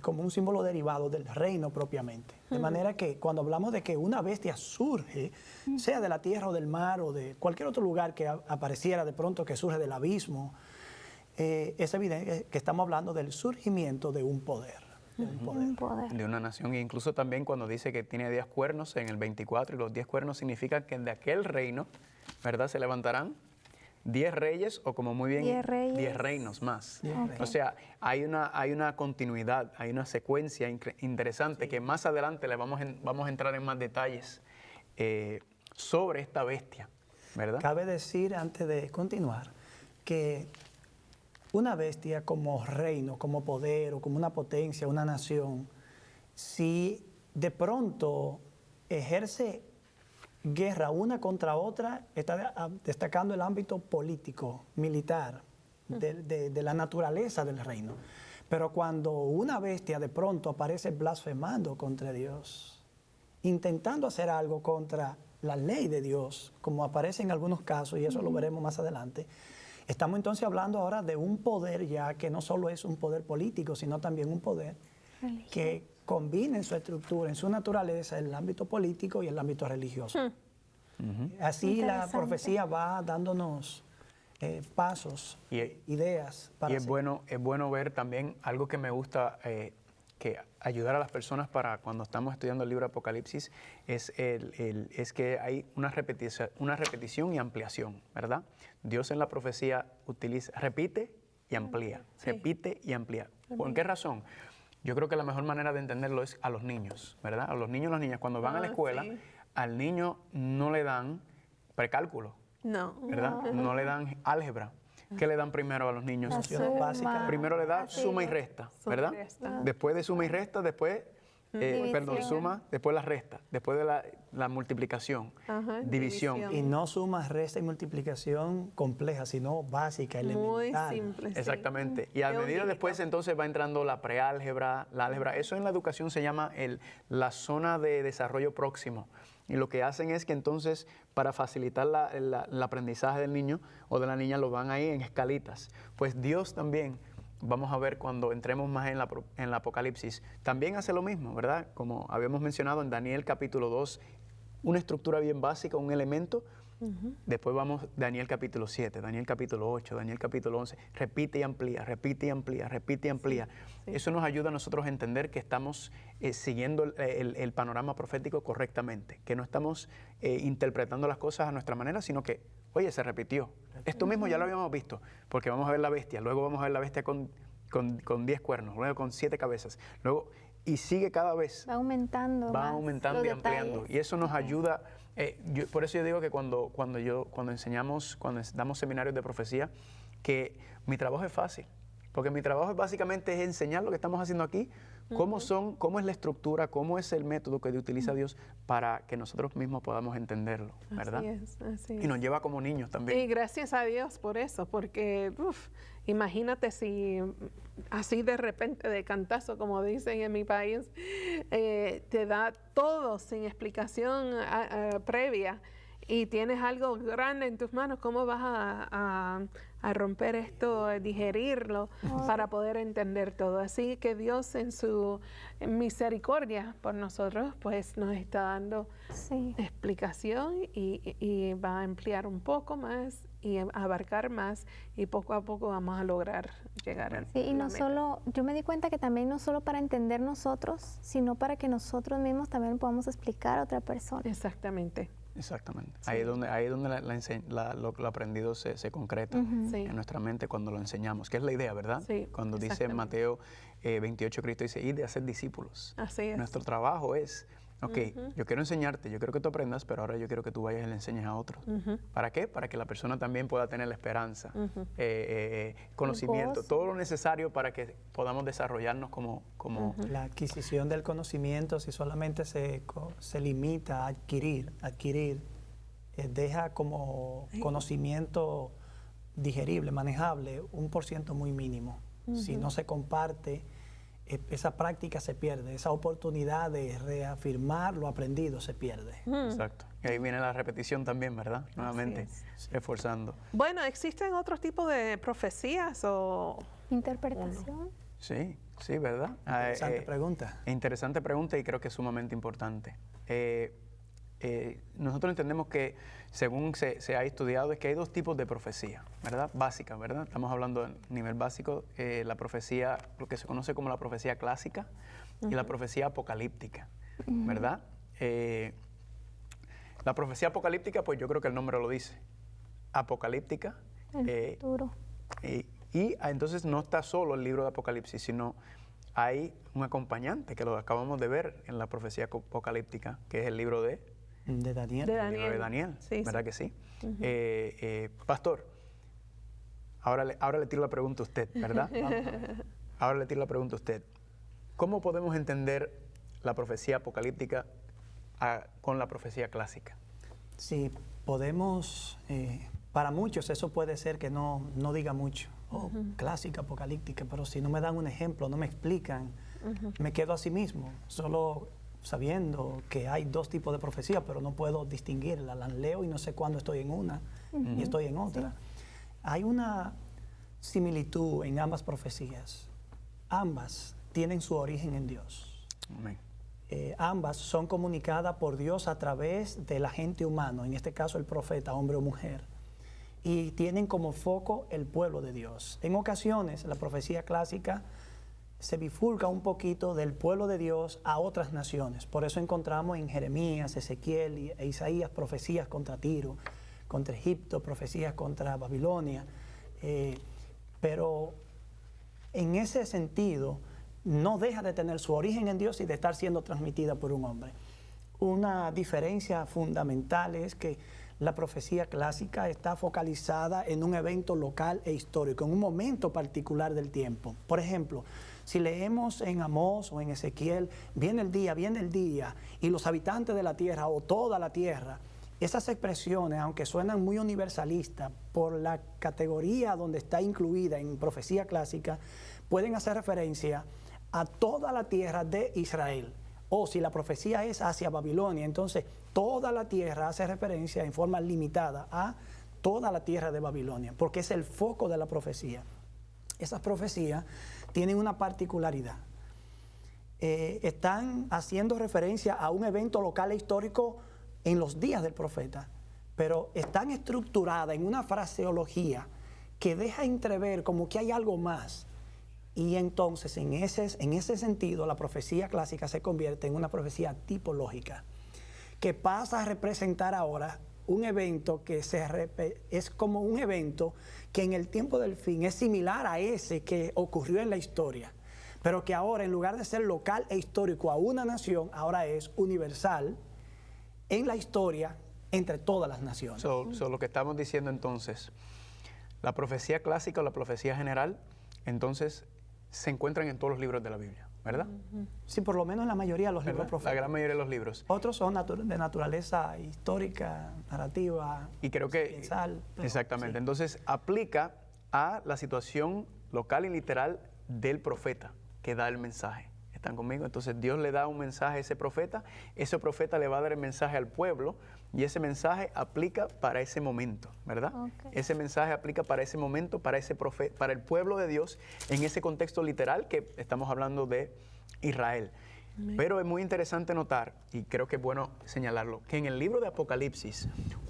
como un símbolo derivado del reino propiamente. De manera que cuando hablamos de que una bestia surge, sea de la tierra o del mar o de cualquier otro lugar que apareciera de pronto que surge del abismo, es evidente que estamos hablando del surgimiento de un poder. De una nación, e incluso también cuando dice que tiene 10 cuernos en el 24, y los 10 cuernos significan que de aquel reino, ¿verdad?, se levantarán 10 reyes, o como muy bien, 10 reinos más. O sea, hay una continuidad, hay una secuencia interesante que más adelante le vamos a entrar en más detalles sobre esta bestia, ¿verdad? Cabe decir, antes de continuar, que una bestia como reino, como poder o como una potencia, una nación, si de pronto ejerce guerra una contra otra, está destacando el ámbito político, militar, de la naturaleza del reino. Pero cuando una bestia de pronto aparece blasfemando contra Dios, intentando hacer algo contra la ley de Dios, como aparece en algunos casos, y eso lo veremos más adelante, estamos entonces hablando ahora de un poder ya que no solo es un poder político, sino también un poder que combina en su estructura, en su naturaleza, el ámbito político y el ámbito religioso. Así la profecía va dándonos pasos, ideas. Y es bueno ver también algo que me gusta, que ayudar a las personas para cuando estamos estudiando el libro de Apocalipsis, es que hay una repetición y ampliación, ¿verdad? Dios en la profecía repite y amplía, repite y amplía. ¿Por qué razón? Yo creo que la mejor manera de entenderlo es a los niños, ¿verdad? A los niños y las niñas, cuando van a la escuela, al niño no le dan precálculo, ¿verdad? No le dan álgebra. ¿Qué le dan primero a los niños? Primero le da suma y resta, ¿verdad? Después de suma y resta, después, suma, después la resta, después de la multiplicación, división. Y no suma, resta y multiplicación compleja, sino básica, elemental. Muy simple. Exactamente. Y a medida después entonces va entrando la preálgebra, la álgebra. Eso en la educación se llama la zona de desarrollo próximo. Y lo que hacen es que entonces, para facilitar el aprendizaje del niño o de la niña, lo van ahí en escalitas. Pues Dios también, vamos a ver cuando entremos más en la Apocalipsis, también hace lo mismo, ¿verdad? Como habíamos mencionado en Daniel capítulo 2, una estructura bien básica, un elemento. Después vamos Daniel capítulo 7, Daniel capítulo 8, Daniel capítulo 11, repite y amplía, repite y amplía, repite y amplía. Eso nos ayuda a nosotros a entender que estamos siguiendo el panorama profético correctamente, que no estamos interpretando las cosas a nuestra manera, sino que, oye, se repitió. Esto mismo ya lo habíamos visto, porque vamos a ver la bestia, luego vamos a ver la bestia con 10 cuernos, luego con 7 cabezas, luego... Y sigue cada vez. Va aumentando y ampliando. Y eso nos ayuda. Por eso yo digo que cuando damos seminarios de profecía, que mi trabajo es fácil. Porque mi trabajo básicamente es enseñar lo que estamos haciendo aquí, cómo es la estructura, cómo es el método que utiliza Dios para que nosotros mismos podamos entenderlo, ¿verdad? Así es. Y nos lleva como niños también. Y gracias a Dios por eso, porque imagínate si así de repente, de cantazo, como dicen en mi país, te da todo sin explicación previa. y tienes algo grande en tus manos, ¿cómo vas a romper esto, a digerirlo para poder entender todo? Así que Dios en su misericordia por nosotros, pues nos está dando explicación y va a ampliar un poco más y abarcar más, y poco a poco vamos a lograr llegar al y no solo, yo me di cuenta que también no solo para entender nosotros, sino para que nosotros mismos también podamos explicar a otra persona. Exactamente. Exactamente. Sí. Ahí es donde lo aprendido se concreta en nuestra mente cuando lo enseñamos, que es la idea, ¿verdad? Sí, cuando dice en Mateo 28, Cristo dice, id de hacer discípulos. Así es. Nuestro trabajo es, yo quiero enseñarte, yo quiero que tú aprendas, pero ahora yo quiero que tú vayas y le enseñes a otros. ¿Para qué? Para que la persona también pueda tener la esperanza, conocimiento, todo lo necesario para que podamos desarrollarnos como... La adquisición del conocimiento, si solamente se limita a adquirir, deja como conocimiento digerible, manejable, un % muy mínimo. Si no se comparte, esa práctica se pierde, esa oportunidad de reafirmar lo aprendido se pierde. Exacto. Y ahí viene la repetición también, ¿verdad? Nuevamente, reforzando. Bueno, ¿existen otros tipos de profecías o...? ¿Interpretación? Sí, ¿verdad? Interesante pregunta. Interesante pregunta y creo que es sumamente importante. Nosotros entendemos que, según se ha estudiado, es que hay dos tipos de profecía, ¿verdad? Básica, ¿verdad? Estamos hablando a nivel básico, la profecía, lo que se conoce como la profecía clásica y la profecía apocalíptica, ¿verdad? La profecía apocalíptica, pues yo creo que el nombre lo dice. Apocalíptica. El futuro. Y entonces no está solo el libro de Apocalipsis, sino hay un acompañante que lo acabamos de ver en la profecía apocalíptica, que es el libro de Daniel. El libro de Daniel, sí, ¿verdad que sí? Pastor, ahora le tiro la pregunta a usted, ¿verdad? Ahora le tiro la pregunta a usted. ¿Cómo podemos entender la profecía apocalíptica con la profecía clásica? Sí, podemos, para muchos eso puede ser que no diga mucho, clásica, apocalíptica, pero si no me dan un ejemplo, no me explican, me quedo a sí mismo, solo sabiendo que hay dos tipos de profecía, pero no puedo distinguirlas, las leo y no sé cuándo estoy en una y estoy en otra. Hay una similitud en ambas profecías, ambas tienen su origen en Dios. Amén. Ambas son comunicadas por Dios a través del agente humano, en este caso el profeta, hombre o mujer, y tienen como foco el pueblo de Dios. En ocasiones la profecía clásica se bifurca un poquito del pueblo de Dios a otras naciones. Por eso encontramos en Jeremías, Ezequiel e Isaías profecías contra Tiro, contra Egipto, profecías contra Babilonia. Pero en ese sentido no deja de tener su origen en Dios y de estar siendo transmitida por un hombre. Una diferencia fundamental es que la profecía clásica está focalizada en un evento local e histórico, en un momento particular del tiempo. Por ejemplo, si leemos en Amós o en Ezequiel, viene el día, y los habitantes de la tierra o toda la tierra, esas expresiones, aunque suenan muy universalistas, por la categoría donde está incluida en profecía clásica, pueden hacer referencia a toda la tierra de Israel. O si la profecía es hacia Babilonia, entonces toda la tierra hace referencia en forma limitada a toda la tierra de Babilonia, porque es el foco de la profecía. Esas profecías tienen una particularidad. Están haciendo referencia a un evento local e histórico en los días del profeta, pero están estructuradas en una fraseología que deja entrever como que hay algo más. Y entonces, en ese sentido, la profecía clásica se convierte en una profecía tipológica, que pasa a representar ahora un evento que es como un evento que en el tiempo del fin es similar a ese que ocurrió en la historia, pero que ahora, en lugar de ser local e histórico a una nación, ahora es universal en la historia entre todas las naciones. Lo que estamos diciendo entonces, la profecía clásica o la profecía general, entonces se encuentran en todos los libros de la Biblia, ¿verdad? Sí, por lo menos en la mayoría de los libros proféticos. La gran mayoría de los libros. Otros son de naturaleza histórica, narrativa, y creo que piensal, exactamente. Sí. Entonces aplica a la situación local y literal del profeta que da el mensaje. ¿Están conmigo? Entonces Dios le da un mensaje a ese profeta le va a dar el mensaje al pueblo y ese mensaje aplica para ese momento, ¿verdad? Okay. Ese mensaje aplica para ese momento, para ese profeta, para el pueblo de Dios en ese contexto literal que estamos hablando de Israel. Amén. Pero es muy interesante notar, y creo que es bueno señalarlo, que en el libro de Apocalipsis,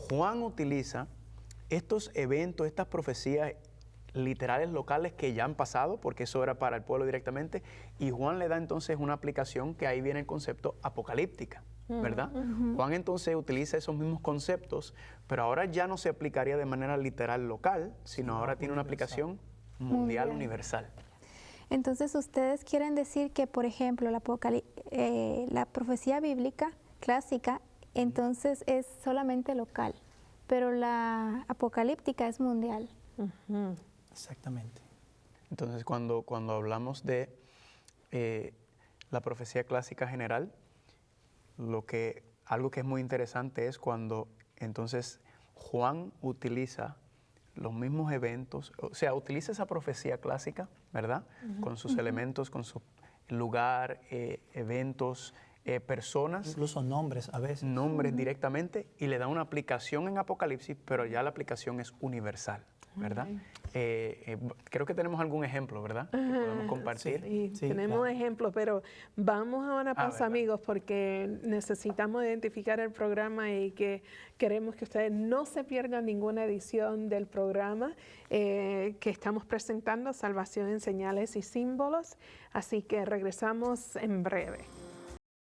Juan utiliza estos eventos, estas profecías literales locales que ya han pasado, porque eso era para el pueblo directamente, y Juan le da entonces una aplicación que ahí viene el concepto apocalíptica, ¿verdad? Juan entonces utiliza esos mismos conceptos, pero ahora ya no se aplicaría de manera literal local, sino ahora tiene una aplicación mundial, universal. Entonces, ustedes quieren decir que, por ejemplo, la profecía bíblica clásica, entonces es solamente local, pero la apocalíptica es mundial. Exactamente. Entonces, cuando hablamos de la profecía clásica general, algo que es muy interesante es cuando entonces Juan utiliza los mismos eventos, o sea, utiliza esa profecía clásica, ¿verdad? Con sus elementos, con su lugar, eventos, personas. Incluso nombres a veces. Nombres directamente, y le da una aplicación en Apocalipsis, pero ya la aplicación es universal, ¿verdad? Creo que tenemos algún ejemplo, ¿verdad? Que podemos compartir. Sí, tenemos ejemplos, pero vamos a una pausa, amigos, porque necesitamos identificar el programa y que queremos que ustedes no se pierdan ninguna edición del programa que estamos presentando, Salvación en Señales y Símbolos. Así que regresamos en breve.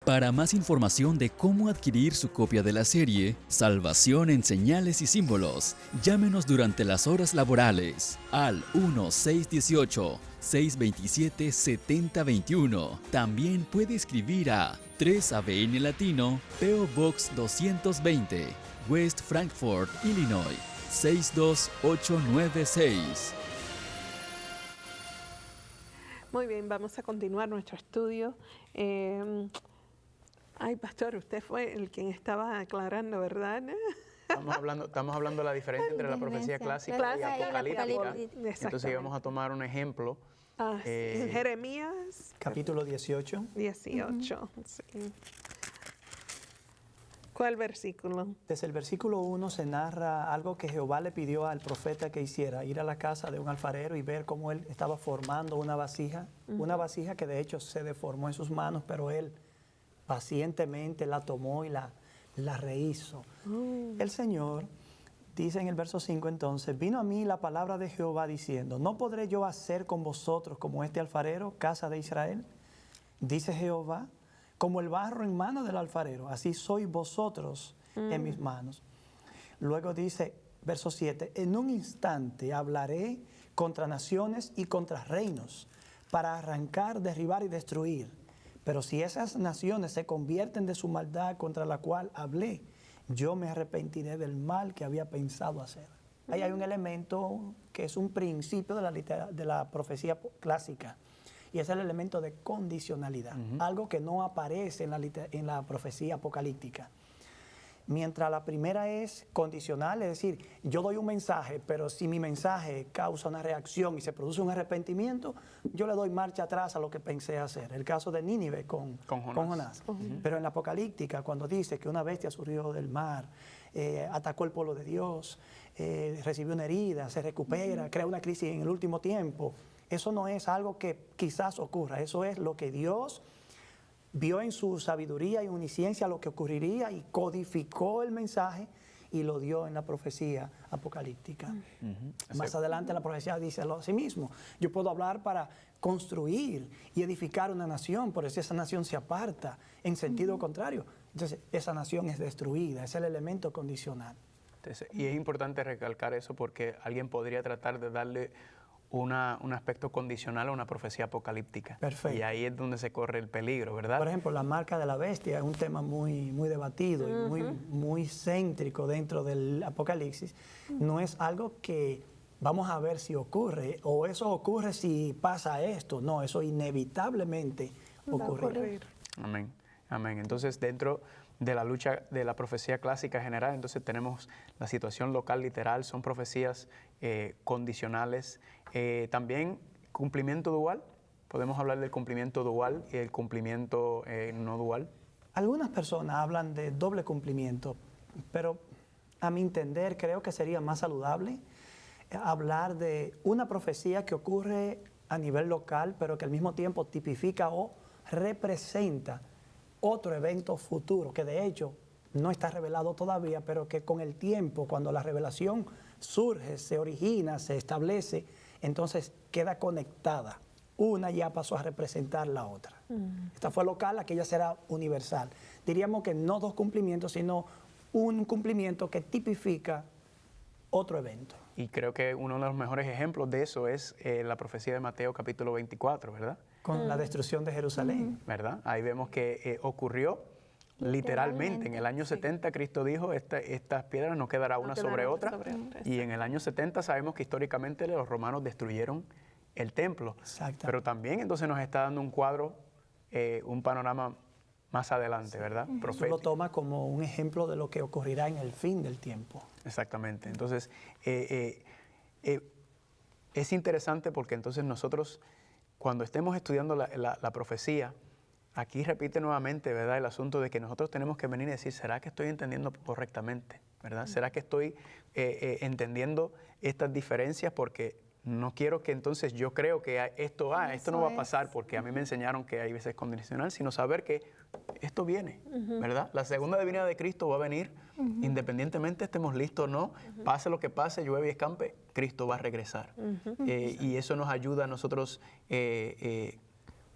Para más información de cómo adquirir su copia de la serie Salvación en Señales y Símbolos, llámenos durante las horas laborales al 1-618-627-7021. También puede escribir a 3ABN Latino, P.O. Box 220, West Frankfort, Illinois, 62896. Muy bien, vamos a continuar nuestro estudio. Ay, pastor, usted fue el quien estaba aclarando, ¿verdad? Estamos hablando de la diferencia entre la profecía clásica y apocalíptica. Entonces vamos a tomar un ejemplo. Jeremías. Capítulo 18. 18, sí. ¿Cuál versículo? Desde el versículo 1 se narra algo que Jehová le pidió al profeta que hiciera, ir a la casa de un alfarero y ver cómo él estaba formando una vasija que de hecho se deformó en sus manos, pero él pacientemente la tomó y la rehizo. El Señor dice en el verso 5 entonces, vino a mí la palabra de Jehová diciendo, ¿no podré yo hacer con vosotros como este alfarero, casa de Israel? Dice Jehová, como el barro en mano del alfarero, así sois vosotros en mis manos. Luego dice, verso 7, en un instante hablaré contra naciones y contra reinos, para arrancar, derribar y destruir. Pero si esas naciones se convierten de su maldad contra la cual hablé, yo me arrepentiré del mal que había pensado hacer. Ahí hay un elemento que es un principio de la profecía clásica, y es el elemento de condicionalidad, algo que no aparece en la profecía apocalíptica. Mientras la primera es condicional, es decir, yo doy un mensaje, pero si mi mensaje causa una reacción y se produce un arrepentimiento, yo le doy marcha atrás a lo que pensé hacer. El caso de Nínive con Jonás. Pero en la apocalíptica, cuando dice que una bestia surgió del mar, atacó el pueblo de Dios, recibió una herida, se recupera, crea una crisis en el último tiempo, eso no es algo que quizás ocurra, eso es lo que Dios vio en su sabiduría y omnisciencia lo que ocurriría y codificó el mensaje y lo dio en la profecía apocalíptica. Más adelante la profecía dice a sí mismo, yo puedo hablar para construir y edificar una nación, pero si esa nación se aparta en sentido contrario, entonces esa nación es destruida, es el elemento condicional. Entonces, y es importante recalcar eso porque alguien podría tratar de darle un aspecto condicional a una profecía apocalíptica. Perfecto. Y ahí es donde se corre el peligro, ¿verdad? Por ejemplo, la marca de la bestia es un tema muy debatido y muy céntrico dentro del Apocalipsis. No es algo que vamos a ver si ocurre o eso ocurre si pasa esto. No, eso inevitablemente ocurrirá. Amén. Amén. Entonces, dentro de la lucha de la profecía clásica general, entonces tenemos la situación local literal, son profecías condicionales. También cumplimiento dual, ¿Podemos hablar del cumplimiento dual y el cumplimiento no dual? Algunas personas hablan de doble cumplimiento, pero a mi entender creo que sería más saludable hablar de una profecía que ocurre a nivel local, pero que al mismo tiempo tipifica o representa otro evento futuro, que de hecho no está revelado todavía, pero que con el tiempo, cuando la revelación surge, se origina, se establece, entonces queda conectada. Una ya pasó a representar la otra. Esta fue local, aquella será universal. Diríamos que no dos cumplimientos, sino un cumplimiento que tipifica otro evento. Y creo que uno de los mejores ejemplos de eso es la profecía de Mateo capítulo 24, ¿verdad? Con la destrucción de Jerusalén. ¿Verdad? Ahí vemos que ocurrió literalmente. En el año 70 Cristo dijo, estas piedras no quedará una sobre otra. Y en el año 70 sabemos que históricamente los romanos destruyeron el templo. Exacto. Pero también entonces nos está dando un cuadro, un panorama más adelante, ¿verdad? Tú Profético. lo tomas como un ejemplo de lo que ocurrirá en el fin del tiempo. Exactamente. Entonces, es interesante porque entonces nosotros, cuando estemos estudiando la profecía, aquí repite nuevamente, ¿verdad?, el asunto de que nosotros tenemos que venir y decir, ¿será que estoy entendiendo correctamente? ¿Verdad? ¿Será que estoy entendiendo estas diferencias? Porque no quiero que entonces yo creo que esto no va a pasar porque a mí me enseñaron que hay veces condicional, sino saber que esto viene, ¿verdad? La segunda venida de Cristo va a venir, independientemente estemos listos o no, pase lo que pase, llueve y escampe, Cristo va a regresar. Y eso nos ayuda a nosotros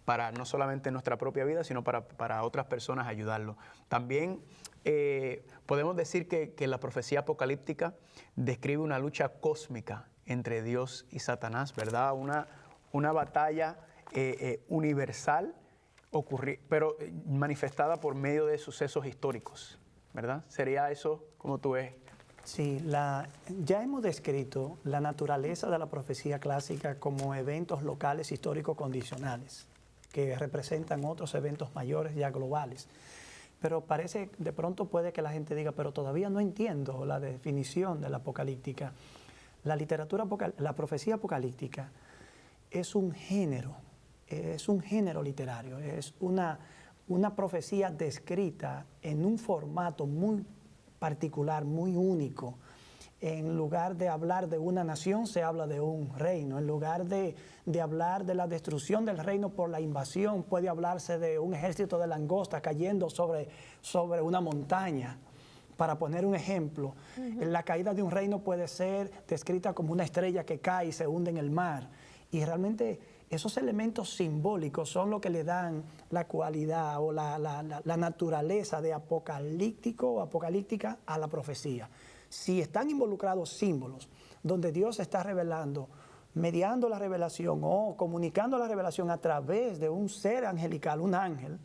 para no solamente nuestra propia vida, sino para otras personas ayudarlo. También podemos decir que la profecía apocalíptica describe una lucha cósmica entre Dios y Satanás, ¿verdad? Una batalla universal, pero manifestada por medio de sucesos históricos, ¿verdad? ¿Sería eso como tú ves? Sí, ya hemos descrito la naturaleza de la profecía clásica como eventos locales históricos condicionales, que representan otros eventos mayores ya globales. Pero parece, de pronto puede que la gente diga, pero todavía no entiendo la definición de la apocalíptica. La profecía apocalíptica es un género literario, es una profecía descrita en un formato muy particular, muy único. En lugar de hablar de una nación, se habla de un reino. En lugar de hablar de la destrucción del reino por la invasión, puede hablarse de un ejército de langostas cayendo sobre una montaña. Para poner un ejemplo, la caída de un reino puede ser descrita como una estrella que cae y se hunde en el mar. Y realmente esos elementos simbólicos son lo que le dan la cualidad o la naturaleza de apocalíptico o apocalíptica a la profecía. Si están involucrados símbolos donde Dios está revelando, mediando la revelación o comunicando la revelación a través de un ser angelical, un ángel,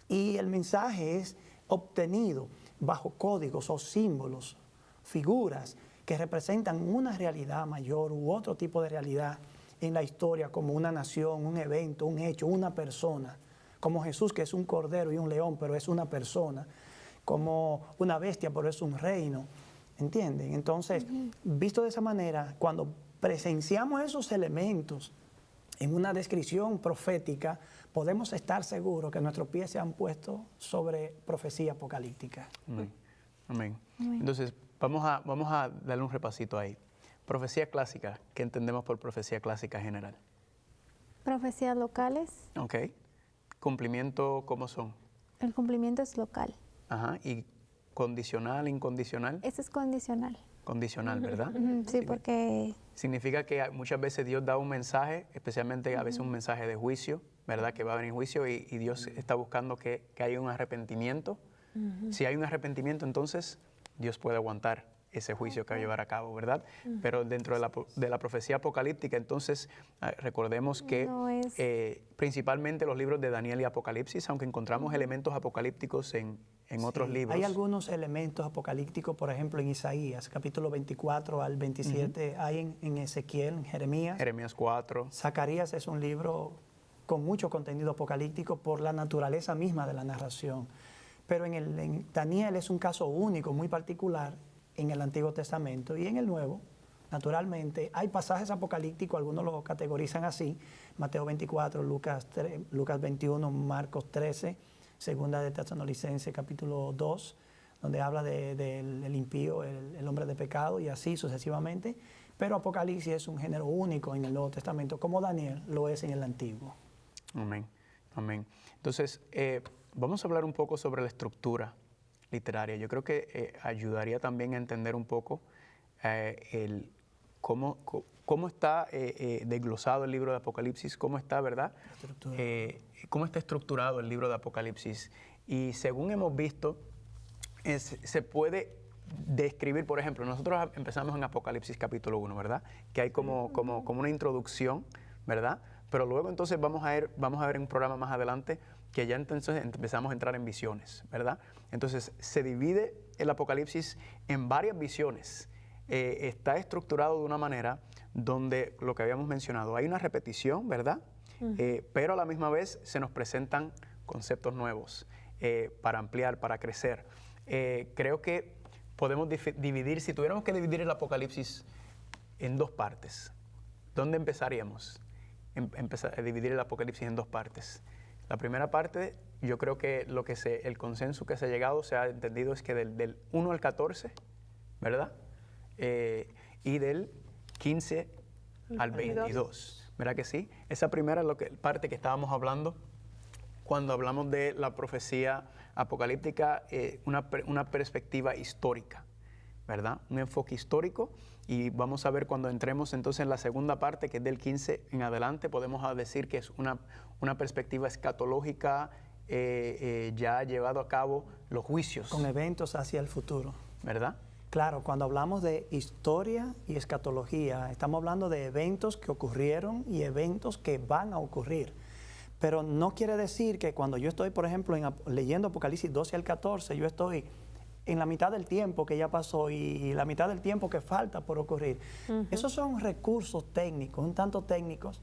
y el mensaje es obtenido bajo códigos o símbolos, figuras que representan una realidad mayor u otro tipo de realidad en la historia, como una nación, un evento, un hecho, una persona, como Jesús, que es un cordero y un león, pero es una persona, como una bestia, pero es un reino, ¿entienden? Entonces, visto de esa manera, cuando presenciamos esos elementos en una descripción profética, podemos estar seguros que nuestros pies se han puesto sobre profecía apocalíptica. Amén. Amén. Entonces, vamos a darle un repasito ahí. Profecía clásica, ¿qué entendemos por profecía clásica general? Profecías locales. Ok. Cumplimiento, ¿cómo son? El cumplimiento es local. Ajá. ¿Y condicional, incondicional? Ese es condicional. Condicional, ¿verdad? Sí, porque... Significa que muchas veces Dios da un mensaje, especialmente a veces un mensaje de juicio, ¿verdad? Que va a venir juicio y Dios está buscando que haya un arrepentimiento. Si hay un arrepentimiento, entonces Dios puede aguantar ese juicio que va a llevar a cabo, ¿verdad? Pero dentro de la profecía apocalíptica, entonces, recordemos que principalmente los libros de Daniel y Apocalipsis, aunque encontramos elementos apocalípticos en otros libros. Hay algunos elementos apocalípticos, por ejemplo, en Isaías, capítulo 24 al 27, hay en Ezequiel, en Jeremías. Jeremías 4. Zacarías es un libro con mucho contenido apocalíptico por la naturaleza misma de la narración. Pero en Daniel es un caso único, muy particular, en el Antiguo Testamento, y en el Nuevo Naturalmente, hay pasajes apocalípticos, algunos lo categorizan así, Mateo 24, Lucas 21, Marcos 13, Segunda de Tesalonicenses capítulo 2, donde habla del impío, el hombre de pecado, y así sucesivamente. Pero Apocalipsis es un género único en el Nuevo Testamento, como Daniel lo es en el Antiguo. Amén, amén. Entonces, vamos a hablar un poco sobre la estructura literaria. Yo creo que ayudaría también a entender un poco cómo está desglosado el libro de Apocalipsis, cómo está, ¿verdad? Cómo está estructurado el libro de Apocalipsis. Y según hemos visto, se puede describir, por ejemplo, nosotros empezamos en Apocalipsis capítulo 1, ¿verdad? Que hay como una introducción, ¿verdad? Pero luego entonces vamos a ver en un programa más adelante que ya entonces empezamos a entrar en visiones, ¿verdad? Entonces se divide el Apocalipsis en varias visiones. Está estructurado de una manera donde, lo que habíamos mencionado, hay una repetición, ¿verdad? Pero a la misma vez se nos presentan conceptos nuevos para ampliar, para crecer. Creo que podemos dividir, si tuviéramos que dividir el Apocalipsis en dos partes, ¿dónde empezaríamos? Empezar a dividir el Apocalipsis en dos partes. La primera parte, yo creo que el consenso que se ha llegado, se ha entendido, es que del 1 al 14, ¿verdad? Y del 15 al 22, ¿verdad que sí? Esa primera es parte que estábamos hablando cuando hablamos de la profecía apocalíptica, una perspectiva histórica, ¿verdad? Un enfoque histórico, y vamos a ver cuando entremos entonces en la segunda parte, que es del 15 en adelante, podemos decir que es una perspectiva escatológica, ya llevado a cabo los juicios. Con eventos hacia el futuro. ¿Verdad? Claro, cuando hablamos de historia y escatología, estamos hablando de eventos que ocurrieron y eventos que van a ocurrir. Pero no quiere decir que cuando yo estoy, por ejemplo, leyendo Apocalipsis 12 al 14, yo estoy en la mitad del tiempo que ya pasó y la mitad del tiempo que falta por ocurrir. Esos son recursos técnicos, un tanto técnicos,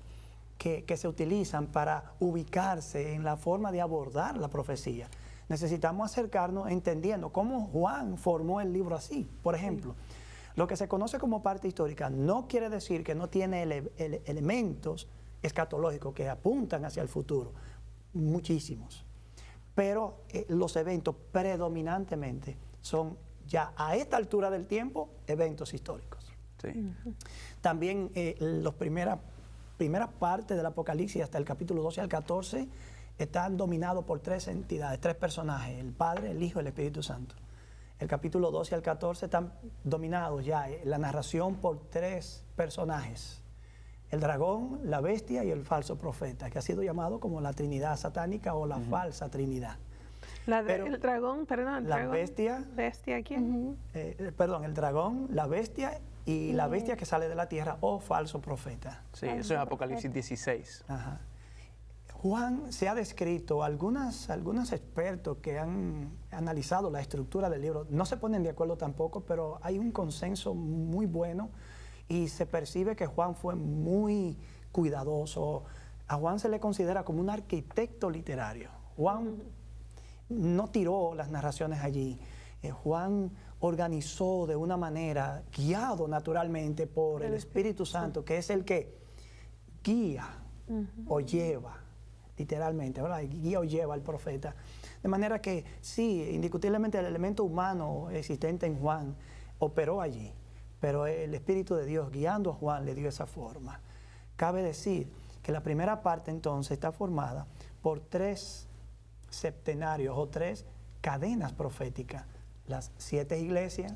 que se utilizan para ubicarse en la forma de abordar la profecía. Necesitamos acercarnos entendiendo cómo Juan formó el libro así. Por ejemplo, lo que se conoce como parte histórica no quiere decir que no tiene elementos escatológicos que apuntan hacia el futuro, muchísimos. Pero los eventos predominantemente son ya a esta altura del tiempo eventos históricos. Sí. También las primeras partes del Apocalipsis hasta el capítulo 12 al 14 están dominados por tres entidades, tres personajes, el Padre, el Hijo y el Espíritu Santo. El capítulo 12 al 14 están dominados ya, la narración, por tres personajes: el dragón, la bestia y el falso profeta, que ha sido llamado como la Trinidad satánica o la falsa Trinidad. El dragón, perdón. La bestia. ¿Bestia quién? Perdón, el dragón, la bestia y la bestia que sale de la tierra o falso profeta. Sí, eso es Apocalipsis 16. Ajá. Juan se ha descrito, algunos expertos que han analizado la estructura del libro, no se ponen de acuerdo tampoco, pero hay un consenso muy bueno y se percibe que Juan fue muy cuidadoso. A Juan se le considera como un arquitecto literario. Juan no tiró las narraciones allí. Juan organizó de una manera, guiado naturalmente por el Espíritu Santo, que es el que guía o lleva, literalmente, ¿verdad? Guía o lleva al profeta. De manera que sí, indiscutiblemente el elemento humano existente en Juan operó allí, pero el Espíritu de Dios guiando a Juan le dio esa forma. Cabe decir que la primera parte entonces está formada por tres septenarios o tres cadenas proféticas: las 7 iglesias,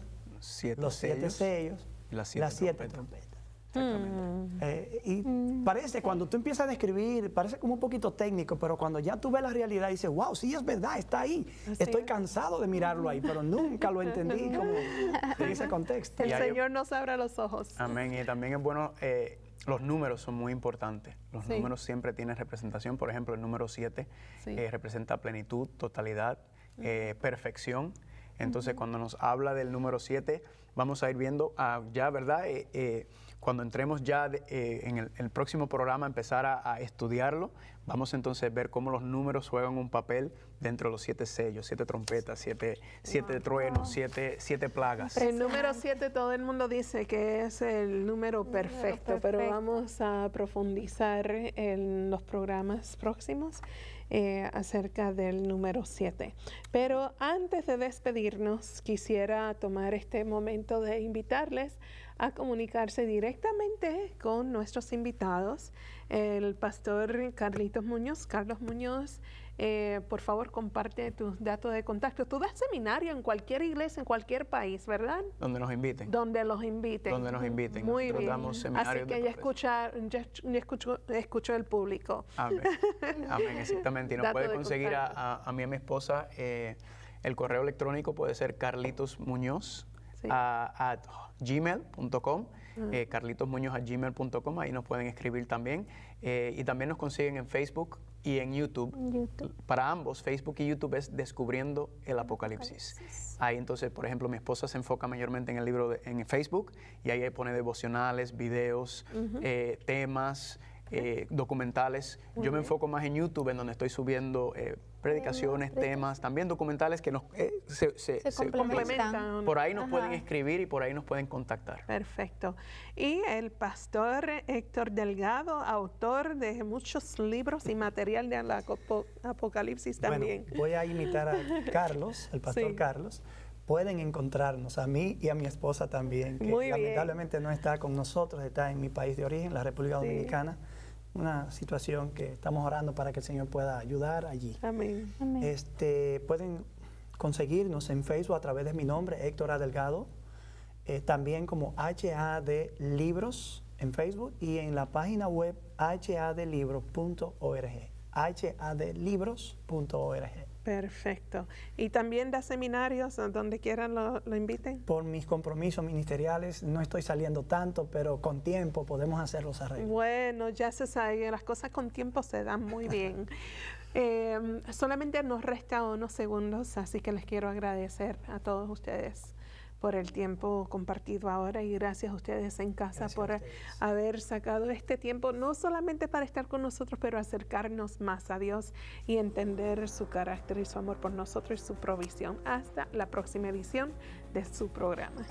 los 7 sellos y las 7 trompetas. Exactamente. Y parece, cuando tú empiezas a describir, parece como un poquito técnico, pero cuando ya tú ves la realidad dices, wow, sí es verdad, está ahí. Estoy cansado de mirarlo ahí, pero nunca lo entendí como en ese contexto. El Señor nos abra los ojos. Amén. Y también es bueno, los números son muy importantes. Los números siempre tienen representación. Por ejemplo, el número 7 representa plenitud, totalidad, perfección. Entonces, cuando nos habla del número 7, vamos a ir viendo ya, ¿verdad? cuando entremos ya en el próximo programa, empezar a estudiarlo, vamos entonces a ver cómo los números juegan un papel dentro de los 7 sellos, 7 trompetas, 7 truenos, 7 plagas. El número 7 todo el mundo dice que es el número perfecto, pero vamos a profundizar en los programas próximos acerca del número 7. Pero antes de despedirnos, quisiera tomar este momento de invitarles a comunicarse directamente con nuestros invitados, el pastor Carlos Muñoz. Por favor, comparte tus datos de contacto. Tú das seminario en cualquier iglesia, en cualquier país, ¿verdad? Donde nos inviten. Donde los inviten. Donde nos inviten. Muy Nosotros bien. damos seminarios Así que ya escuchó el público. Amén. Amén, exactamente. Y nos puede conseguir a mí y a mi esposa. El correo electrónico puede ser carlitosmuñoz at gmail.com. carlitosmuñoz@gmail.com. Ahí nos pueden escribir también. Y también nos consiguen en Facebook y en YouTube. Para ambos, Facebook y YouTube, es Descubriendo el Apocalipsis. Ahí entonces, por ejemplo, mi esposa se enfoca mayormente en el libro en Facebook, y ahí pone devocionales, videos, temas, documentales. Yo me enfoco más en YouTube, en donde estoy subiendo predicaciones, temas, también documentales que nos se complementan. Por ahí nos pueden escribir y por ahí nos pueden contactar. Perfecto. Y el pastor Héctor Delgado, autor de muchos libros y material de Apocalipsis también. Bueno, voy a imitar a Carlos, el pastor Carlos. Pueden encontrarnos a mí y a mi esposa también, que lamentablemente no está con nosotros, está en mi país de origen, la República Dominicana. Una situación que estamos orando para que el Señor pueda ayudar allí. Amén. Pueden conseguirnos en Facebook a través de mi nombre, Héctor A. Delgado, también como HAD Libros en Facebook, y en la página web hadlibros.org. hadlibros.org. Perfecto. ¿Y también da seminarios donde quieran lo inviten? Por mis compromisos ministeriales no estoy saliendo tanto, pero con tiempo podemos hacer los arreglos. Bueno, ya se sabe, las cosas con tiempo se dan muy bien. Solamente nos resta unos segundos, así que les quiero agradecer a todos ustedes por el tiempo compartido ahora, y gracias a ustedes en casa por haber sacado este tiempo, no solamente para estar con nosotros, pero acercarnos más a Dios y entender su carácter y su amor por nosotros y su provisión. Hasta la próxima edición de su programa.